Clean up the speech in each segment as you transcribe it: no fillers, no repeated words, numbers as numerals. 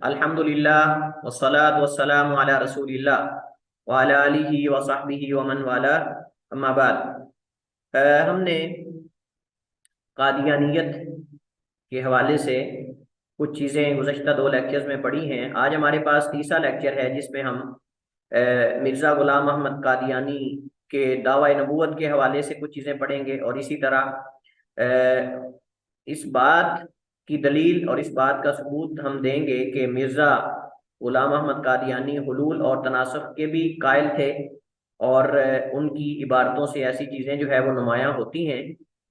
अल्हम्दुलिल्लाह वस्सलातु वस्सलामु अला रसूलिल्लाह व अला आलिहि व सहबिहि व मन वाला, अम्मा बाद। हमने कादियानियत के हवाले से कुछ चीज़ें गुज़श्ता दो लेक्चर्स में पढ़ी हैं। आज हमारे पास तीसरा लेक्चर है जिसमें हम मिर्ज़ा ग़ुलाम अहमद कादियानी के दावा नबूवत के हवाले से कुछ चीज़ें पढ़ेंगे और इसी तरह इस बात की दलील और इस बात का सबूत हम देंगे कि मिर्ज़ा ग़ुलाम अहमद कादियानी हुलूल और तनासुख के भी कायल थे और उनकी इबारतों से ऐसी चीज़ें जो है वो नुमायाँ होती हैं।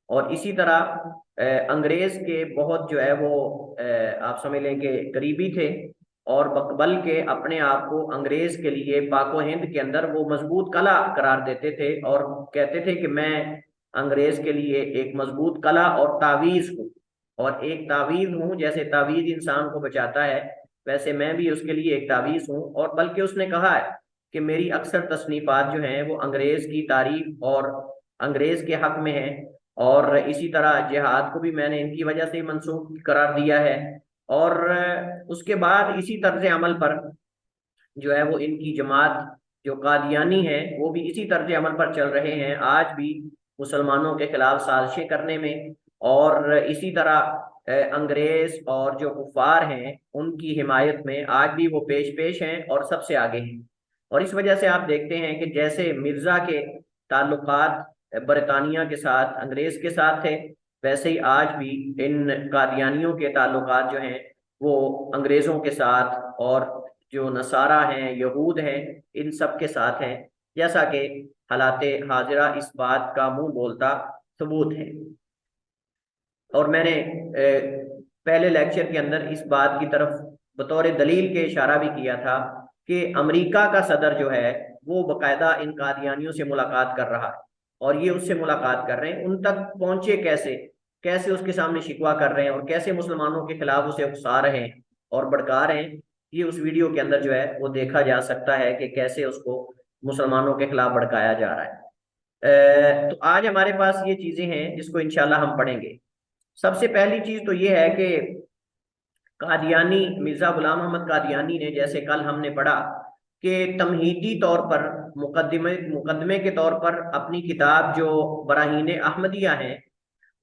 और इसी तरह अंग्रेज़ के बहुत जो है वो आप समझ लें कि करीबी थे और बकबल के अपने आप को अंग्रेज़ के लिए पाको हिंद के अंदर वो मजबूत कला करार देते थे और कहते थे कि मैं अंग्रेज़ के लिए एक मजबूत कला और तावीज़ हूँ, और एक तावीज़ हूँ। जैसे तावीज़ इंसान को बचाता है वैसे मैं भी उसके लिए एक तावीज़ हूँ। और बल्कि उसने कहा है कि मेरी अक्सर तसनीफ़ात जो हैं वो अंग्रेज़ की तारीफ और अंग्रेज़ के हक़ में हैं, और इसी तरह जिहाद को भी मैंने इनकी वजह से मंसूब करार दिया है। और उसके बाद इसी तर्ज अमल पर जो है वो इनकी जमात जो कादियानी है वो भी इसी तर्ज अमल पर चल रहे हैं आज भी, मुसलमानों के खिलाफ साजिशें करने में। और इसी तरह अंग्रेज और जो कुफार हैं उनकी हिमायत में आज भी वो पेश पेश हैं और सबसे आगे हैं। और इस वजह से आप देखते हैं कि जैसे मिर्ज़ा के ताल्लुकात बरतानिया के साथ अंग्रेज के साथ थे, वैसे ही आज भी इन कादियानियों के ताल्लुकात जो हैं वो अंग्रेज़ों के साथ और जो नसारा हैं यहूद हैं इन सब के साथ हैं, जैसा कि हालात हाजिरा इस बात का मुंह बोलता सबूत है। और मैंने पहले लेक्चर के अंदर इस बात की तरफ बतौर दलील के इशारा भी किया था कि अमेरिका का सदर जो है वो बाकायदा इन कादियानियों से मुलाकात कर रहा है, और ये उससे मुलाकात कर रहे हैं। उन तक पहुंचे कैसे, कैसे उसके सामने शिकवा कर रहे हैं और कैसे मुसलमानों के खिलाफ उसे उकसा रहे हैं और भड़का रहे हैं, ये उस वीडियो के अंदर जो है वो देखा जा सकता है कि कैसे उसको मुसलमानों के खिलाफ भड़काया जा रहा है। तो आज हमारे पास ये चीजें हैं जिसको इंशाल्लाह हम पढ़ेंगे। सबसे पहली चीज तो ये है कि कादियानी मिर्जा गुलाम अहमद कादियानी ने, जैसे कल हमने पढ़ा कि तमहीदी तौर पर मुकदमे मुकदमे के तौर पर अपनी किताब जो बराहीन अहमदिया है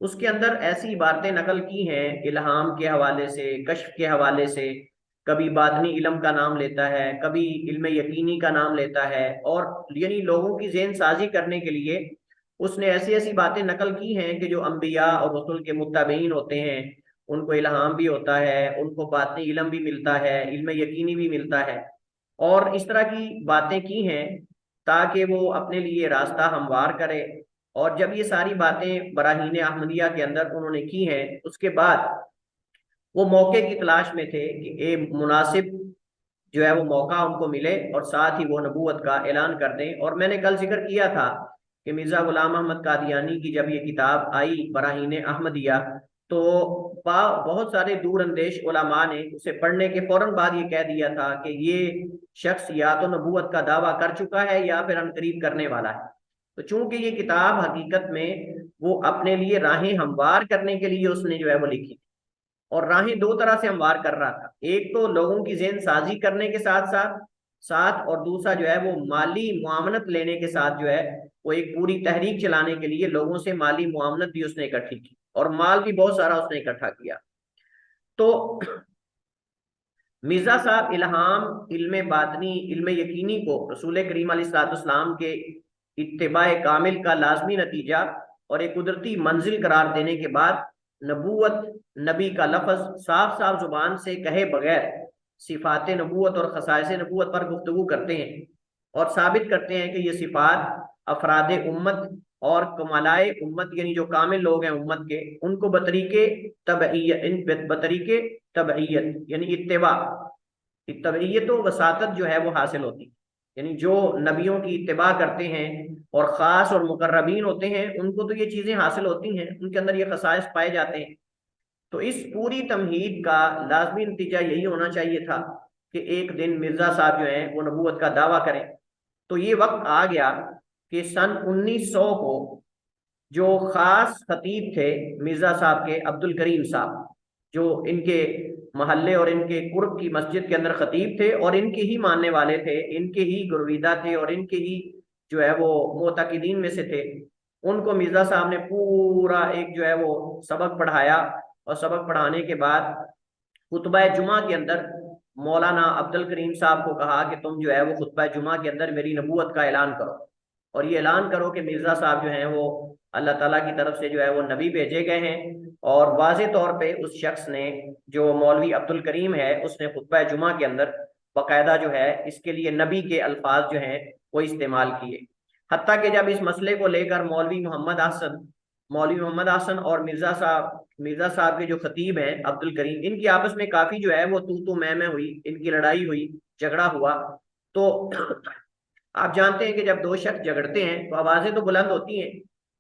उसके अंदर ऐसी बातें नकल की हैं इल्हाम के हवाले से, कश्फ के हवाले से। कभी बादनी इल्म का नाम लेता है, कभी इल्म यकीनी का नाम लेता है, और यानी लोगों की ज़हन साजी करने के लिए उसने ऐसी ऐसी बातें नकल की हैं कि जो अम्बिया और रसूल के मुत्तबईन होते हैं उनको इल्हाम भी होता है, उनको बातनी इल्म भी मिलता है, इल्म यकीनी भी मिलता है, और इस तरह की बातें की हैं ताकि वो अपने लिए रास्ता हमवार करे। और जब ये सारी बातें बराहीन अहमदिया के अंदर उन्होंने की हैं उसके बाद वो मौके की तलाश में थे कि एक मुनासिब जो है वो मौका उनको मिले और साथ ही वो नबूवत का ऐलान कर दें। और मैंने कल जिक्र किया था कि मिर्ज़ा गुलाम अहमद कादियानी की जब ये किताब आई बराहीन अहमदिया, तो बहुत सारे दूर अंदेश उलमा ने उसे पढ़ने के फौरन बाद ये कह दिया था कि ये शख्स या तो नबूवत का दावा कर चुका है या फिर अनकरीब करने वाला है। तो चूंकि ये किताब हकीकत में वो अपने लिए राहें हमवार करने के लिए उसने जो है वो लिखी, और राहें दो तरह से हमवार कर रहा था, एक तो लोगों की ज़हन साजी करने के साथ साथ साथ और दूसरा जो है वो माली मुआवनत लेने के साथ जो है वो एक पूरी तहरीक चलाने के लिए लोगों से माली मुआवनत भी उसने इकट्ठी की और माल भी बहुत सारा उसने इकट्ठा किया। तो मिर्जा साहब इल्हाम, इल्म बातनी, इल्म यकीनी को रसूल करीम अलैहिस्सलाम के इत्तिबाए कामिल का लाजमी नतीजा और एक कुदरती मंजिल करार देने के बाद नबूवत, नबी का लफ्ज साफ साफ जुबान से कहे बगैर सिफात नबूवत और खसाइस नबूवत पर गुफ्तगू करते हैं और साबित करते हैं कि ये सिफात अफराद उम्मत और कमालाए उम्मत यानी जो कामिल लोग हैं उम्मत के उनको बतरीके तबईयत, बतरीके तबईयत यानी इत्तिबा, तबईयत व वसातत जो है वो हासिल होती, यानी जो नबियों की इत्तिबा करते हैं और ख़ास और मुकर्रबीन होते हैं उनको तो ये चीज़ें हासिल होती हैं, उनके अंदर ये खसाइस पाए जाते हैं। तो इस पूरी तमहीद का लाजमी नतीजा यही होना चाहिए था कि एक दिन मिर्ज़ा साहब जो हैं वो नबूवत का दावा करें। तो ये वक्त आ गया कि सन 1900 को जो ख़ास खतीब थे मिर्ज़ा साहब के, अब्दुल करीम साहब, जो इनके महल्ले और इनके कुर्ब की मस्जिद के अंदर खतीब थे और इनके ही मानने वाले थे, इनके ही गुरवीदा थे और इनके ही जो है वो मोतकीदीन में से थे। उनको मिर्जा साहब ने पूरा एक जो है वो सबक पढ़ाया और सबक पढ़ाने के बाद खुतबा जुमा के अंदर मौलाना अब्दुल करीम साहब को कहा कि तुम जो है वो खुतबा जुमा के अंदर मेरी नबूवत का ऐलान करो और ये ऐलान करो कि मिर्जा साहब जो हैं वो अल्लाह ताला की तरफ से जो है वो नबी भेजे गए हैं। और वाज़े तौर पे उस शख्स ने, जो मौलवी अब्दुल करीम है, उसने खुतबा जुमा के अंदर बाकायदा जो है इसके लिए नबी के अल्फाज जो हैं वो इस्तेमाल किए। हत्ता कि जब इस मसले को लेकर मौलवी मोहम्मद हसन और मिर्जा साहब के जो खतीब हैं अब्दुल करीम, इनकी आपस में काफी जो है वो तू मैं हुई, इनकी लड़ाई हुई, झगड़ा हुआ। तो आप जानते हैं कि जब दो शख्स झगड़ते हैं तो आवाजें तो बुलंद होती हैं।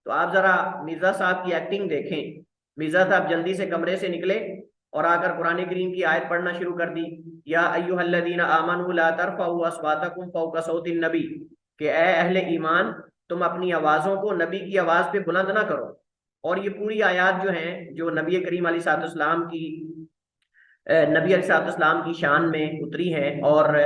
तो आप जरा मिर्जा साहब की एक्टिंग देखें। मिर्जा साहब जल्दी से कमरे से निकले और आकर कुरान करीम की आयत पढ़ना शुरू कर दी, या अय्युहल्लज़ीना आमनू ला तरफ़अू अस्वातकुम फ़ौक़ सौतिन नबी, कि ए अहले ईमान, तुम अपनी आवाज़ों को नबी की आवाज़ पे बुलंद ना करो। और ये पूरी आयत जो हैं जो नबी करीम अलैहिस्सलाम की शान में उतरी हैं और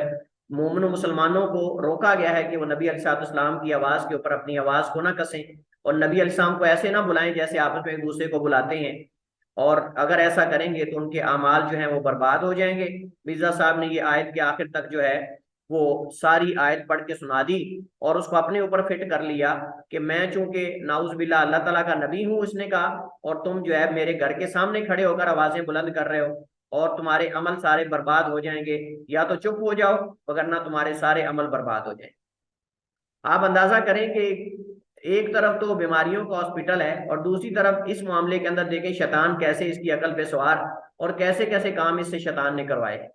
मोमिन मुसलमानों को रोका गया है कि वो नबी अलैहिस्सलाम की आवाज़ के ऊपर अपनी आवाज़ को ना कसें और नबी अलैहिस्सलाम को ऐसे ना बुलाएं जैसे आपस में एक दूसरे को बुलाते हैं। और अगर ऐसा करेंगे तो उनके अमाल जो हैं वो बर्बाद हो जाएंगे। मिर्जा साहब ने ये आयत के आखिर तक जो है वो सारी आयत पढ़ के सुना दी और उसको अपने ऊपर फिट कर लिया कि मैं चूंकि नाउज बिल्ला अल्लाह ताला का नबी हूँ, उसने कहा, और तुम जो है मेरे घर के सामने खड़े होकर आवाजें बुलंद कर रहे हो और तुम्हारे अमल सारे बर्बाद हो जाएंगे, या तो चुप हो जाओ वगरना तुम्हारे सारे अमल बर्बाद हो जाएंगे। आप अंदाजा करें कि एक तरफ तो बीमारियों का हॉस्पिटल है और दूसरी तरफ इस मामले के अंदर देखें शैतान कैसे इसकी अकल पे सवार और कैसे कैसे काम इससे शैतान ने करवाए।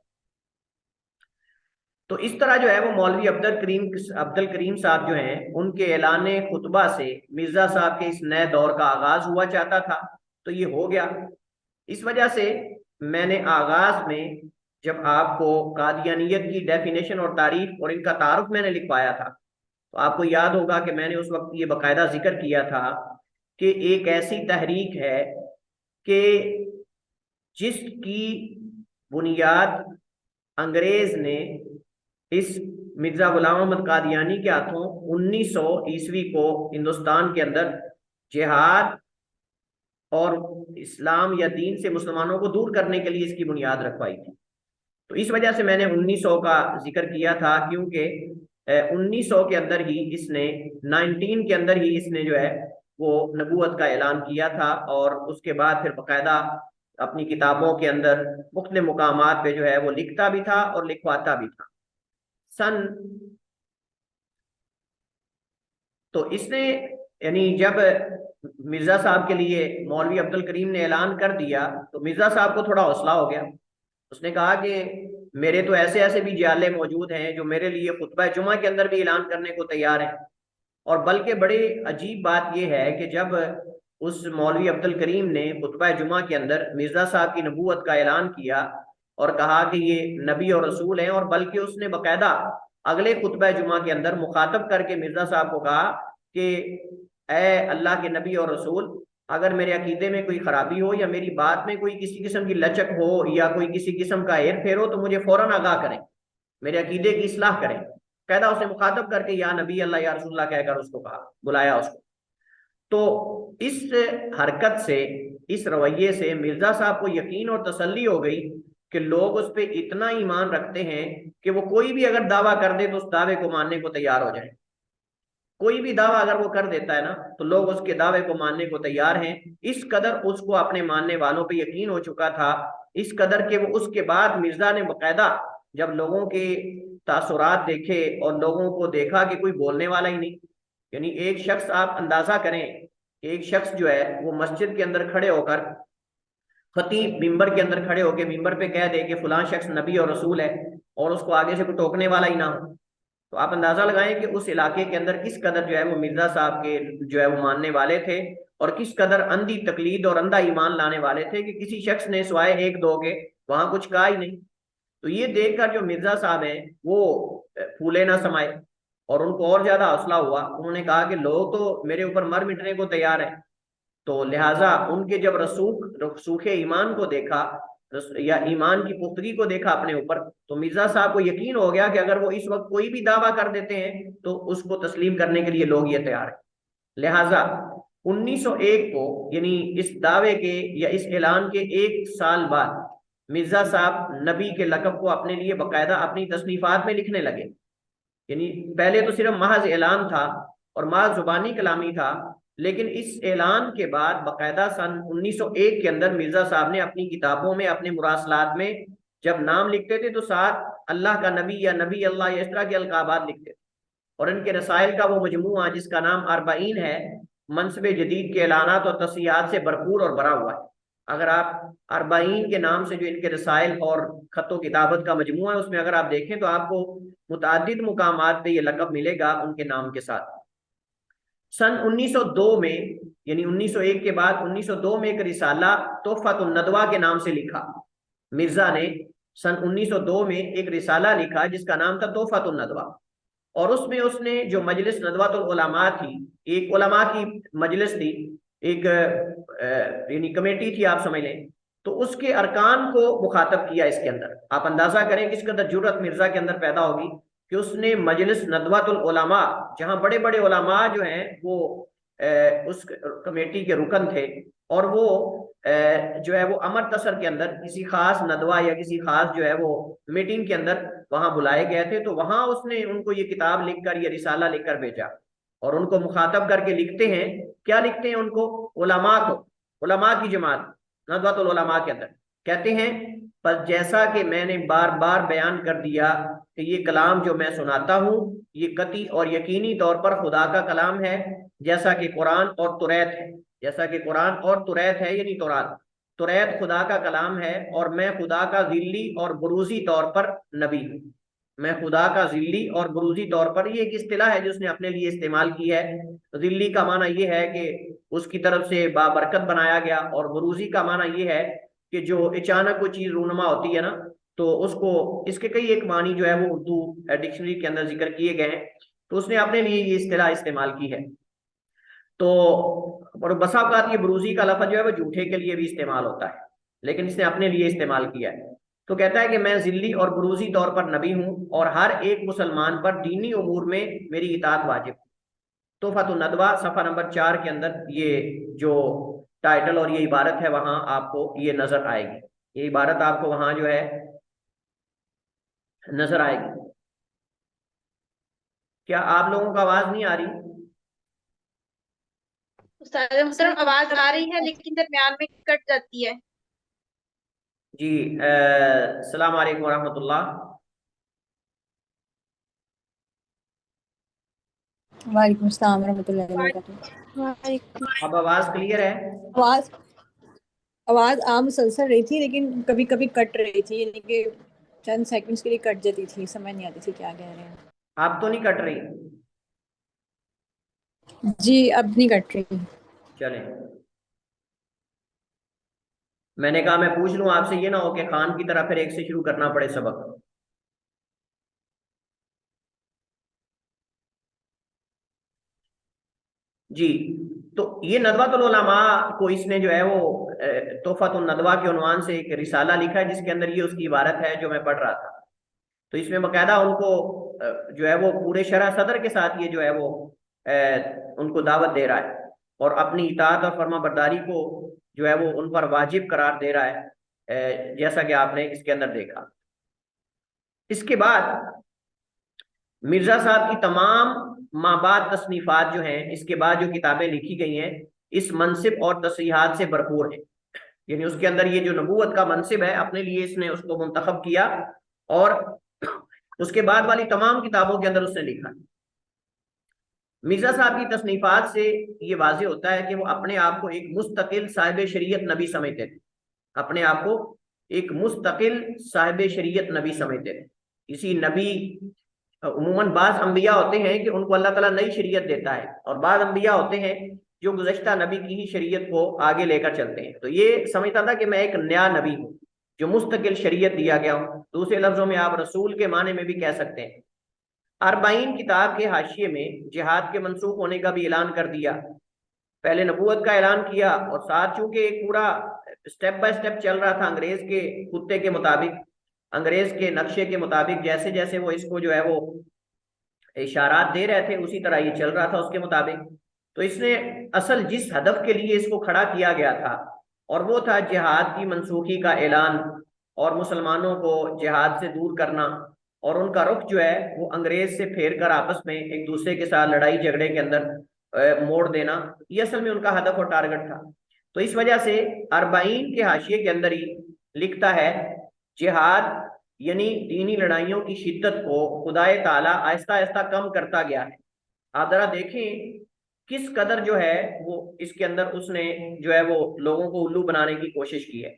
तो इस तरह जो है वो मौलवी अब्दुल करीम साहब जो हैं उनके ऐलान खुतबा से मिर्जा साहब के इस नए दौर का आगाज हुआ चाहता था, तो ये हो गया। इस वजह से मैंने आगाज में जब आपको कादियानियत की डेफिनेशन और तारीफ और इनका तारुफ मैंने लिखवाया था, तो आपको याद होगा कि मैंने उस वक्त ये बाकायदा जिक्र किया था कि एक ऐसी तहरीक है कि जिसकी बुनियाद अंग्रेज ने इस मिर्जा गुलाम अहमद कादियानी के हाथों 1900 ईस्वी को हिंदुस्तान के अंदर जिहाद और इस्लाम या दीन से मुसलमानों को दूर करने के लिए इसकी बुनियाद रखवाई थी। तो इस वजह से मैंने 1900 का जिक्र किया था, क्योंकि 1900 के अंदर ही इसने 19 के अंदर ही इसने जो है वो नबूवत का ऐलान किया था और उसके बाद फिर बाकायदा अपनी किताबों के अंदर मुख्तलिफ मुकामात पे जो है वो लिखता भी था और लिखवाता भी था। तो इसने यानी जब मिर्जा साहब के लिए मौलवी अब्दुल करीम ने ऐलान कर दिया तो मिर्जा साहब को थोड़ा हौसला हो गया। उसने कहा कि मेरे तो ऐसे ऐसे भी जाले मौजूद हैं जो मेरे लिए खुतबा जुमा के अंदर भी ऐलान करने को तैयार हैं। और बल्कि बड़ी अजीब बात यह है कि जब उस मौलवी अब्दुल करीम ने खुतबा जुमा के अंदर मिर्जा साहब की नबूवत का ऐलान किया और कहा कि ये नबी और रसूल हैं, और बल्कि उसने बाकायदा अगले खुतबा जुमा के अंदर मुखातब करके मिर्जा साहब को कहा कि ए अल्लाह के नबी और रसूल, अगर मेरे अकीदे में कोई खराबी हो या मेरी बात में कोई किसी किस्म की लचक हो या कोई किसी किस्म का हेर फेर हो तो मुझे फौरन आगाह करें, मेरे अकीदे की इस्लाह करें। कहता उसने मुखातब करके या नबी अल्लाह या रसूलुल्लाह कहकर उसको कहा, बुलाया उसको। तो इस हरकत से, इस रवैये से मिर्जा साहब को यकीन और तसल्ली हो गई कि लोग उस पर इतना ईमान रखते हैं कि वो कोई भी अगर दावा कर दे तो उस दावे को मानने को तैयार हो जाए। कोई भी दावा अगर वो कर देता है ना तो लोग उसके दावे को मानने को तैयार हैं। इस कदर उसको अपने मानने वालों पे यकीन हो चुका था, इस कदर के वो उसके बाद मिर्जा ने बाकायदा जब लोगों के तासुरात देखे और लोगों को देखा कि कोई बोलने वाला ही नहीं, यानी एक शख्स, आप अंदाजा करें, एक शख्स जो है वो मस्जिद के अंदर खड़े होकर, खतीब मिंबर के अंदर खड़े होकर मिंबर पे कह दे कि फलां शख्स नबी और रसूल है और उसको आगे से कोई टोकने वाला ही ना हो, तो आप अंदाजा लगाएं कि उस इलाके के अंदर किस कदर जो है वो मिर्जा साहब के जो है वो मानने वाले थे और किस कदर अंधी तकलीद और अंधा ईमान लाने वाले थे कि किसी शख्स ने सिवाय एक दो के वहां कुछ कहा ही नहीं। तो ये देखकर जो मिर्जा साहब हैं वो फूले ना समाये और उनको और ज्यादा हौसला हुआ। उन्होंने कहा कि लोग तो मेरे ऊपर मर मिटने को तैयार है। तो लिहाजा उनके जब रसूखे ईमान को देखा या ईमान की पुख्तगी को देखा अपने ऊपर, तो मिर्जा साहब को यकीन हो गया कि अगर वो इस वक्त कोई भी दावा कर देते हैं तो उसको तस्लीम करने के लिए लोग ये तैयार हैं। लिहाजा 1901 को, यानी इस दावे के या इस ऐलान के एक साल बाद, मिर्जा साहब नबी के लकब को अपने लिए बाकायदा अपनी तसनीफात में लिखने लगे। यानी पहले तो सिर्फ महज ऐलान था और महज जुबानी कलामी था, लेकिन इस ऐलान के बाद बाकायदा सन 1901 के अंदर मिर्जा साहब ने अपनी किताबों में, अपने मुरासलात में जब नाम लिखते थे तो साथ अल्लाह का नबी या नबी अल्लाह या इस तरह के अलकाबात लिखते थे। और इनके रसाइल का वो मजमूआ जिसका नाम अरबाइन है, मनसब जदीद के ऐलानात और तस्सीहात से भरपूर और भरा हुआ है। अगर आप अरबाइन के नाम से जो इनके रसाइल और खतो किताबत का मजमूआ है उसमें अगर आप देखें तो आपको मुतादिद मुकामात पे ये लक़ब मिलेगा उनके नाम के साथ। सन 1902 में, यानी 1901 के बाद 1902 में एक रिसाला तोहफतुन नदवा के नाम से लिखा। मिर्जा ने सन 1902 में एक रिसाला लिखा जिसका नाम था तोहफतुन नदवा, और उसमें उसने जो मजलिस नदवातुल उलमा थी, एक उलमा की मजलिस थी, एक यानी कमेटी थी आप समझ लें, तो उसके अरकान को मुखातब किया इसके अंदर। आप अंदाजा करें किस कदर जुर्रत मिर्जा के अंदर पैदा होगी कि उसने मजलिस नदवातुल उलमा, जहां बड़े बड़े उलमा जो हैं वो उस कमेटी के रुकन थे, और वो जो है वो अमर तसर के अंदर किसी खास नदवा या किसी खास जो है वो मीटिंग के अंदर वहां बुलाए गए थे, तो वहां उसने उनको ये किताब लिखकर, ये रिसाला लिखकर भेजा और उनको मुखातब करके लिखते हैं। क्या लिखते हैं उनको? उलमा को, उलमा की जमात नदवातुल उलमा के अंदर कहते हैं, पर जैसा कि मैंने बार बार बयान कर दिया कि ये कलाम जो मैं सुनाता हूँ ये कती और यकीनी तौर पर खुदा का कलाम है, जैसा कि कुरान और तुरैत है। जैसा कि कुरान और तुरैत है यानी तौरात, तुरैत खुदा का कलाम है, और मैं खुदा का जिल्ली और बुरूजी तौर पर नबी हूँ। मैं खुदा का जिल्ली और बुरूजी तौर पर, ये एक इस्तिलाह है जो उसने अपने लिए इस्तेमाल की है। जिल्ली का माना ये है कि उसकी तरफ से बाबरकत बनाया गया, और बुरूजी का माना ये है कि जो अचानक कोई चीज रूनुमा होती है ना, तो उसको, इसके कई एक मानी जो है वो उर्दू डिक्शनरी के अंदर जिक्र किए गए हैं, तो उसने अपने लिए ये इस्तिलाह इस्तेमाल की है। तो और बसा औकात ये बुरूजी का लफ्ज जो है वो झूठे के लिए भी इस्तेमाल होता है, लेकिन इसने अपने लिए इस्तेमाल किया है। तो कहता है कि मैं जिल्ली और बुरूजी तौर पर नबी हूँ और हर एक मुसलमान पर दीनी उमूर में मेरी इताअत वाजिब। तोहफतुन नदवा सफ़ा नंबर 4 के अंदर ये जो टाइटल और ये इबारत है वहां आपको ये नजर आएगी। ये इबारत आपको वहां जो है नजर आएगी। क्या आप लोगों को आवाज नहीं आ रही? उस्ताद मोहतरम आवाज आ रही है लेकिन दरमियान में कट जाती है। जी, अस्सलाम वालेकुम रहमतुल्लाह। वालेकुम अस्सलाम रहमतुल्लाहि व बरकातुहू। अब आवाज क्लियर है? आवाज आवाज मुसलसल रही थी लेकिन कभी कभी कट रही थी, यानी कि चंद सेकंड्स के लिए कट जाती थी, समझ नहीं आती थी क्या कह रहे हैं। आप तो नहीं कट रही? जी अब नहीं कट रही। चलें, मैंने कहा मैं पूछ लूं आपसे, ये ना हो कि खान की तरह फिर एक से शुरू करना पड़े सबक। जी, तो ये नदवातुल उलमा को इसने जो है वो तोहफतुन नदवा के उन्वान से एक रिसाला लिखा है जिसके अंदर ये उसकी इबारत है जो मैं पढ़ रहा था। तो इसमें बाकायदा उनको जो है वो पूरे शरह सदर के साथ ये जो है वो उनको दावत दे रहा है और अपनी इताअत और फर्मा बरदारी को जो है वो उन पर वाजिब करार दे रहा है, जैसा कि आपने इसके अंदर देखा। इसके बाद मिर्जा साहब की तमाम माबाद तसनीफात जो हैं, इसके बाद जो किताबें लिखी गई हैं, इस मनसिब और तस्रीहात से भरपूर है। यानी उसके अंदर ये जो नबूवत का मनसिब है अपने लिए इसने उसको मुंतखब किया, और उसके बाद वाली तमाम किताबों के अंदर उसने लिखा। मिर्जा साहब की तसनीफात से ये वाज़े होता है कि वो अपने आप को एक मुस्तकिल साहिब शरीयत नबी समझते थे। अपने आप को एक मुस्तकिल साहिब शरीयत नबी समझते थे। इसी नबी, उमूमन बाज अंबिया होते हैं कि उनको अल्लाह ताला नई शरीयत देता है, और बाज अंबिया होते हैं जो गुज़श्ता नबी की ही शरीयत को आगे लेकर चलते हैं। तो ये समझता था कि मैं एक नया नबी हूँ जो मुस्तकिल शरीयत दिया गया हूँ। दूसरे लफ्जों में आप रसूल के माने में भी कह सकते हैं। अरबाइन किताब के हाशिए में जिहाद के मनसूख होने का भी ऐलान कर दिया। पहले नबूवत का ऐलान किया, और साथ चूंकि एक पूरा स्टेप बाय स्टेप चल रहा था अंग्रेज के कुत्ते के मुताबिक, अंग्रेज के नक्शे के मुताबिक, जैसे जैसे वो इसको जो है वो इशारात दे रहे थे उसी तरह ये चल रहा था उसके मुताबिक। तो इसने असल जिस हदफ के लिए इसको खड़ा किया गया था और वो था जिहाद की मनसूखी का ऐलान और मुसलमानों को जिहाद से दूर करना, और उनका रुख जो है वो अंग्रेज से फेर कर आपस में एक दूसरे के साथ लड़ाई झगड़े के अंदर मोड़ देना, ये असल में उनका हदफ और टारगेट था। तो इस वजह से 40 के हाशिए के अंदर ही लिखता है जिहाद यानी दीनी लड़ाइयों की शिद्दत को खुदाए ताला आहिस्ता आहिस्ता कम करता गया है। आप जरा देखें किस कदर जो है वो इसके अंदर उसने जो है वो लोगों को उल्लू बनाने की कोशिश की है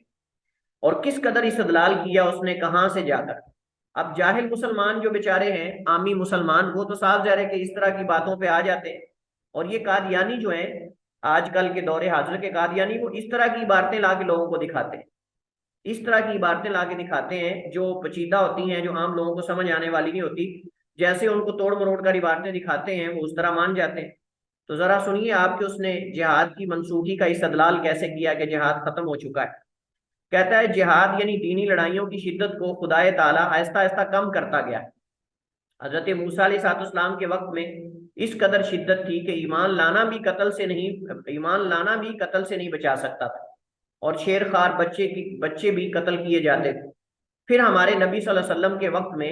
और किस कदर इस्तदलाल किया उसने, कहाँ से जाकर। अब जाहिल मुसलमान जो बेचारे हैं, आमी मुसलमान, वो तो साफ ज़ाहिर है कि इस तरह की बातों पे आ जाते हैं। और ये कादियानी जो हैं आजकल के दौरे हाजिर के कादियानी, वो इस तरह की इबारतें ला के लोगों को दिखाते हैं, इस तरह की इबारतें ला के दिखाते हैं जो पेचीदा होती हैं, जो आम लोगों को समझ आने वाली नहीं होती। जैसे उनको तोड़ मरोड़ कर इबारतें दिखाते हैं वो उस तरह मान जाते हैं। तो जरा सुनिए आपके उसने जिहाद की मनसूखी का इस्तदलाल कैसे किया कि जिहाद खत्म हो चुका है। कहता है जिहाद यानी दीनी लड़ाइयों की शिद्दत को खुदाए ताला आहिस्ता आहिस्ता कम करता गया है। हजरत मूसा अलैहिस्सलाम के वक्त में इस कदर शिद्दत थी कि ईमान लाना भी कत्ल से नहीं बचा सकता था, और शेरखार बच्चे भी कत्ल किए जाते थे। फिर हमारे नबी सल्लल्लाहु अलैहि वसल्लम के वक्त में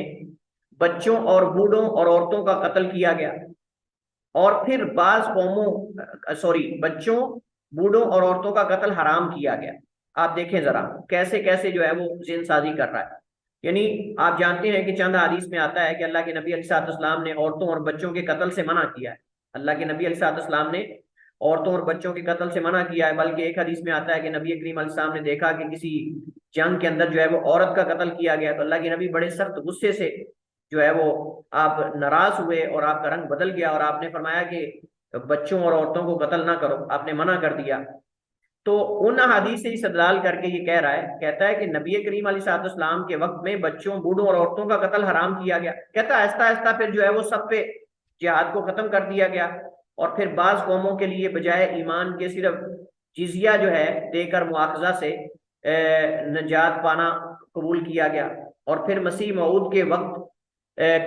बच्चों और बूढ़ों और औरतों का कत्ल किया गया, और फिर बच्चों, बूढ़ों और औरतों का कत्ल हराम किया गया। आप देखें जरा कैसे कैसे जो है वो जिनसाजी कर रहा है। यानी आप जानते हैं कि चंद हदीस में आता है कि अल्लाह के नबी अलैहिस्सलाम ने औरतों और बच्चों के कत्ल से मना किया है। अल्लाह के नबी अलैहिस्सलाम ने औरतों और बच्चों के कत्ल से मना किया है। बल्कि एक हदीस में आता है कि नबी करीम अलैहिस्सलाम ने देखा कि किसी जंग के अंदर जो है वो औरत का कत्ल किया गया, तो अल्लाह के नबी बड़े सख्त गुस्से से जो है वो आप नाराज हुए और आपका रंग बदल गया, और आपने फरमाया कि बच्चों और औरतों को कत्ल ना करो, आपने मना कर दिया। तो उन हदीस से इस्तदलाल करके ये कह रहा है, कहता है कि नबी करीम अलैहिस्सलाम के वक्त में बच्चों, बूढ़ों और औरतों का कत्ल हराम किया गया। कहता है आहिस्ता आहिस्ता फिर जो है वो सब पे जिहाद को खत्म कर दिया गया, और फिर बाज कौमों के लिए बजाय ईमान के सिर्फ जिजिया जो है देकर मुआखजा से नजात पाना कबूल किया गया। और फिर मसीह मऊद के वक्त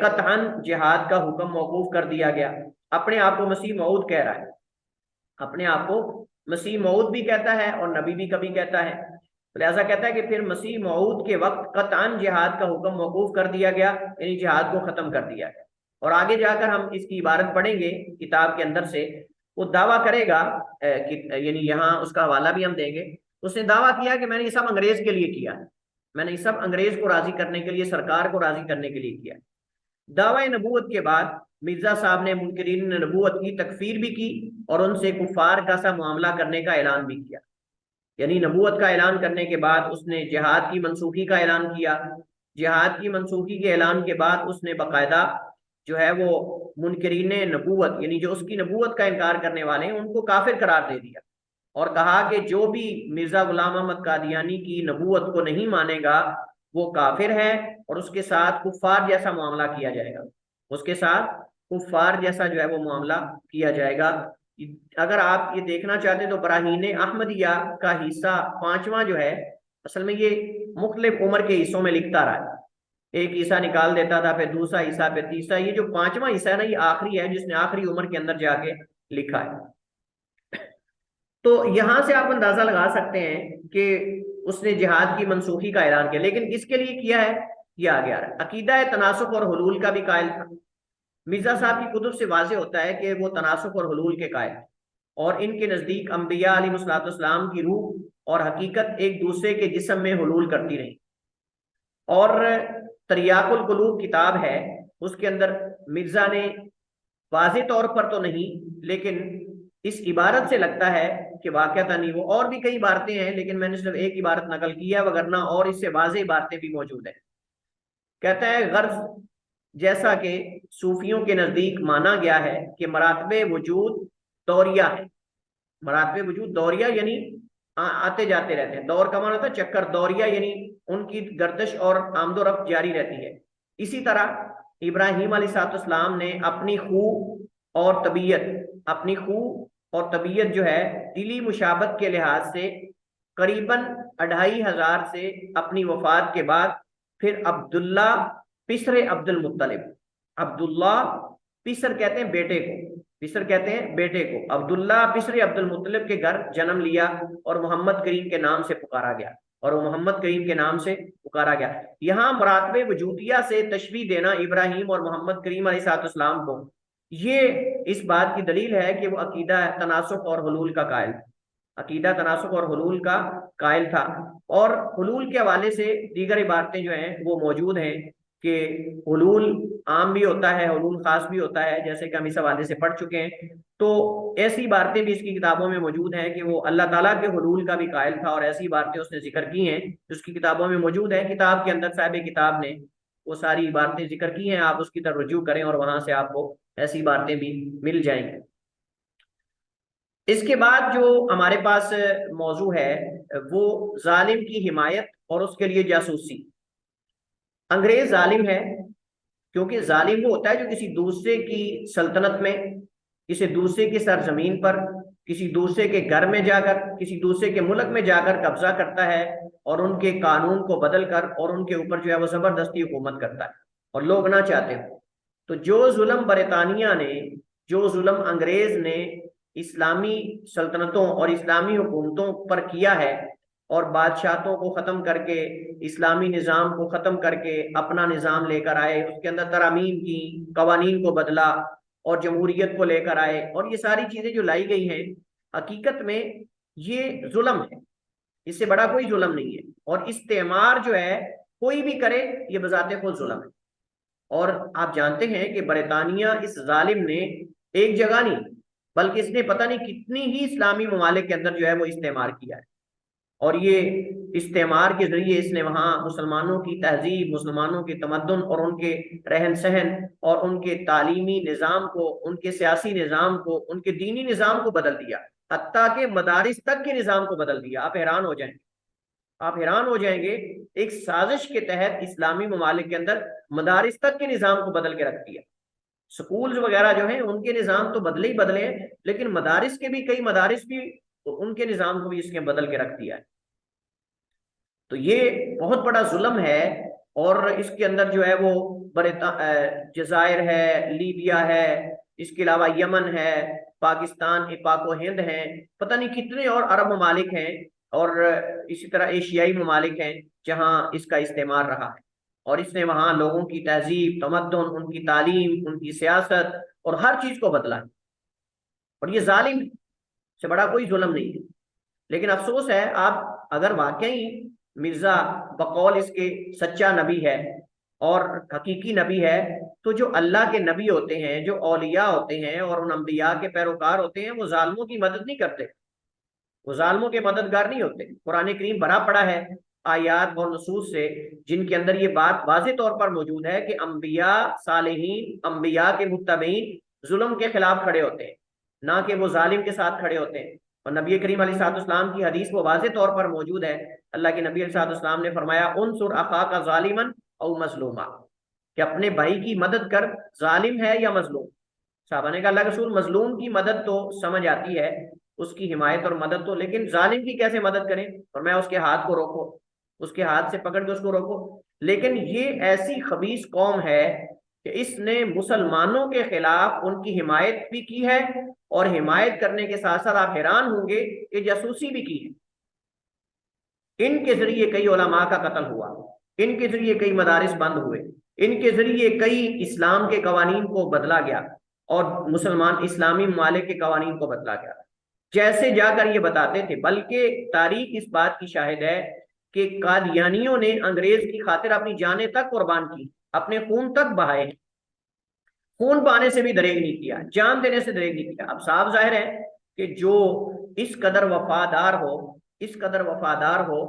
कतअन जिहाद का हुक्म मौकूफ कर दिया गया। अपने आप को मसीह मऊद कह रहा है, अपने आप को मसीह मऊद भी कहता है और नबी भी कभी कहता है। तो लिहाजा कहता है कि फिर मसीह मऊद के वक्त कतअन जिहाद का हुक्म मौकूफ कर दिया गया, यानी जिहाद को खत्म कर दिया गया। और आगे जाकर हम इसकी इबारत पढ़ेंगे किताब के अंदर से, वो दावा करेगा यानी यहाँ उसका हवाला भी हम देंगे। उसने दावा किया कि मैंने ये सब अंग्रेज के लिए किया है, मैंने ये सब अंग्रेज को राजी करने के लिए, सरकार को राजी करने के लिए किया। दावा नबूवत के बाद मिर्जा साहब ने मुनकरीन नबूवत की तकफीर भी की और उनसे कुफार का सा मामला करने का ऐलान भी किया। यानी नबूवत का ऐलान करने के बाद उसने जिहाद की मनसूखी का ऐलान किया। जिहाद की मनसूखी के ऐलान के बाद उसने बाकायदा जो है वो मुनकरीन नबूवत यानी जो उसकी नबूवत का इनकार करने वाले हैं उनको काफिर करार दे दिया, और कहा कि जो भी मिर्जा गुलाम अहमद कादियानी की नबूवत को नहीं मानेगा वो काफिर है, और उसके साथ कुफार जैसा मामला किया जाएगा, उसके साथ कुफार जैसा जो है वो मामला किया जाएगा। अगर आप ये देखना चाहते हैं तो बराहीन अहमदिया का हिस्सा 5वां जो है, असल में ये मुख्तलिफ उम्र के हिस्सों में लिखता रहा है, एक हिस्सा निकाल देता था, फिर दूसरा हिस्सा, फिर तीसरा। ये जो 5वां हिस्सा है ना, ये आखिरी है जिसने आखिरी उम्र के अंदर जाके लिखा है। तो यहां से आप अंदाजा लगा सकते हैं कि उसने जिहाद की मनसूखी का ऐलान किया, लेकिन किसके लिए किया है ये आगे आ रहा है। अकीदा तनासुख और हुलूल का भी कायल था। मिर्जा साहब की कुतुब से वाज़ेह होता है कि वो तनासुख और हुलूल के कायल, और इनके नजदीक अंबिया अलैहिस्सलाम की रूह और हकीकत एक दूसरे के जिस्म में हुलूल करती रही। और तरियाकुल कुलूब किताब है, उसके अंदर मिर्जा ने वाज़ेह तौर पर तो नहीं, लेकिन इस इबारत से लगता है कि वाक़अतन नहीं, वो और भी कई इबारतें हैं लेकिन मैंने सिर्फ एक इबारत नकल की है, वगरना और इससे वाज़ेह इबारतें भी मौजूद हैं। कहता है गर्ज जैसा कि सूफियों के नजदीक माना गया है कि मरातबे वजूद दौरिया है। मरातबे वजूद दौरिया यानी आते जाते रहते हैं, दौर का माना होता है चक्कर, दौरिया यानी उनकी गर्दश और आमदोरफ्त जारी रहती है। इसी तरह इब्राहीम अलैहिस्सलाम ने अपनी खूह और तबीयत जो है दिली मुशाबत के लिहाज से करीबन 2500 से अपनी वफात के बाद फिर अब्दुल्ला पिसरे अब्दुल मुत्तलिब, अब्दुल्ला पिसर कहते हैं बेटे को, पिसर कहते हैं बेटे को, अब्दुल्ला पिसरे अब्दुल मुत्तलिब के घर जन्म लिया और मोहम्मद करीम के नाम से पुकारा गया, और वो मोहम्मद करीम के नाम से पुकारा गया। यहाँ मुरातबे वजूदिया से तशबीह देना इब्राहिम और मोहम्मद करीम अलैहिस्सलाम को, ये इस बात की दलील है कि वो अकीदा तनासुख और हुलूल का कायल, अकीदा तनासुख और हुलूल का कायल था। और हुलूल के हवाले से दीगर इबारतें जो हैं वो मौजूद हैं कि हुलूल आम भी होता है, हुलूल खास भी होता है, जैसे कि हम इस हवाले से पढ़ चुके हैं। तो ऐसी बातें भी इसकी किताबों में मौजूद हैं कि वो अल्लाह ताला के हुलूल का भी कायल था, और ऐसी बातें उसने जिक्र की हैं उसकी किताबों में मौजूद है। किताब के अंदर साहिब किताब ने वो सारी बातें जिक्र की हैं, आप उसकी तरफ रुजू करें और वहां से आपको ऐसी बातें भी मिल जाएंगी। इसके बाद जो हमारे पास मौजू है वो जालिम की हिमायत और उसके लिए जासूसी। अंग्रेज जालिम है, क्योंकि जालिम वो होता है जो किसी दूसरे की सल्तनत में, किसी दूसरे की सरजमीन पर, किसी दूसरे के घर में जाकर, किसी दूसरे के मुल्क में जाकर कब्जा करता है और उनके कानून को बदल कर और उनके ऊपर जो है वो जबरदस्ती हुकूमत करता है और लोग ना चाहते हो। तो जो जुल्म बरतानिया ने, जो जुल्म अंग्रेज ने इस्लामी सल्तनतों और इस्लामी हुकूमतों पर किया है और बादशाहों को ख़त्म करके इस्लामी निज़ाम को ख़त्म करके अपना निज़ाम लेकर आए, उसके अंदर तरामीम की, कवानीन को बदला और जमहूरियत को लेकर आए, और ये सारी चीज़ें जो लाई गई हैं हकीकत में ये जुल्म है, इससे बड़ा कोई जुल्म नहीं है। और इस्तेमार जो है कोई भी करे ये बजाते खुद जुल्म है। और आप जानते हैं कि बरतानिया इस जालिम ने एक जगह नहीं बल्कि इसने पता नहीं कितनी ही इस्लामी ममालिक के अंदर जो है वो इस्तेमार किया है, और ये इस्तेमार के जरिए इसने वहाँ मुसलमानों की तहजीब, मुसलमानों के तमद्दुन और उनके रहन सहन और उनके तालीमी निज़ाम को, उनके सियासी निज़ाम को, उनके दीनी निज़ाम को बदल दिया, हत्ता के मदारिस तक के निज़ाम को बदल दिया। आप हैरान हो जाएंगे, आप हैरान हो जाएंगे, एक साजिश के तहत इस्लामी ममालिक के अंदर मदारिस तक के निज़ाम को बदल के रख दिया। स्कूल्स वगैरह जो हैं उनके निज़ाम तो बदले ही बदले हैं, लेकिन मदारिस के भी कई मदारिस भी तो उनके निज़ाम को भी इसके बदल के रख दिया है। तो ये बहुत बड़ा जुल्म है। और इसके अंदर जो है वो जजायर है, लीबिया है, इसके अलावा यमन है, पाकिस्तान, पाको हिंद है, पता नहीं कितने और अरब ममालिक हैं, और इसी तरह एशियाई ममालिक हैं जहाँ इसका इस्तेमाल रहा है। और इसने वहाँ लोगों की तहजीब, तमद्दुन, उनकी तालीम, उनकी सियासत और हर चीज़ को बदला है। और ये जालिम से बड़ा कोई जुल्म नहीं है। लेकिन अफसोस है, आप अगर वाकई मिर्जा बकौल इसके सच्चा नबी है और हकीकी नबी है, तो जो अल्लाह के नबी होते हैं, जो औलिया होते हैं और उन अंबिया के पैरोकार होते हैं, वो जालिमों की मदद नहीं करते, वो जालिमों के मददगार नहीं होते। कुरान करीम भरा पड़ा है आयात और नसूस से जिनके अंदर ये बात वाज़ेह तौर पर मौजूद है कि अंबिया, सालिहीन, अंबिया के मुत्तबईन जुल्म के खिलाफ खड़े होते हैं, ना कि वो जालिम के साथ खड़े होते हैं। और नबी करीम अलैहिस्सलाम की हदीस वो वाज़ेह तौर पर मौजूद है। अल्लाह के नबी अलैहिस्सलाम ने फरमाया, उनसुर अखाका ज़ालिमन औ मज़लूमा, कि अपने भाई की मदद कर, जालिम है या मजलूम। साहबा ने कहा, अल्लाह के रसूल, मजलूम की मदद तो समझ आती है, उसकी हिमायत और मदद तो, लेकिन जालिम की कैसे मदद करें? और मैं उसके हाथ को रोको, उसके हाथ से पकड़ के उसको रोको। लेकिन ये ऐसी खबीस कौम है कि इसने मुसलमानों के खिलाफ उनकी हिमायत भी की है, और हिमायत करने के साथ साथ आप हैरान होंगे कि जासूसी भी की है। इनके जरिए कई उलमा का कत्ल हुआ, इनके जरिए कई मदारिस बंद हुए, इनके जरिए कई इस्लाम के कवानीन को बदला गया और मुसलमान इस्लामी ममालिक के कवानीन को बदला गया, जैसे जाकर ये बताते थे। बल्कि तारीख इस बात की शाहिद है कि कादियानियों ने अंग्रेज की खातिर अपनी जानें तक कुर्बान की, अपने खून तक बहाए, खून बहाने से भी दरेग नहीं किया, जान देने से दरेग नहीं किया। अब साफ जाहिर है कि जो इस कदर वफादार हो, इस कदर वफादार हो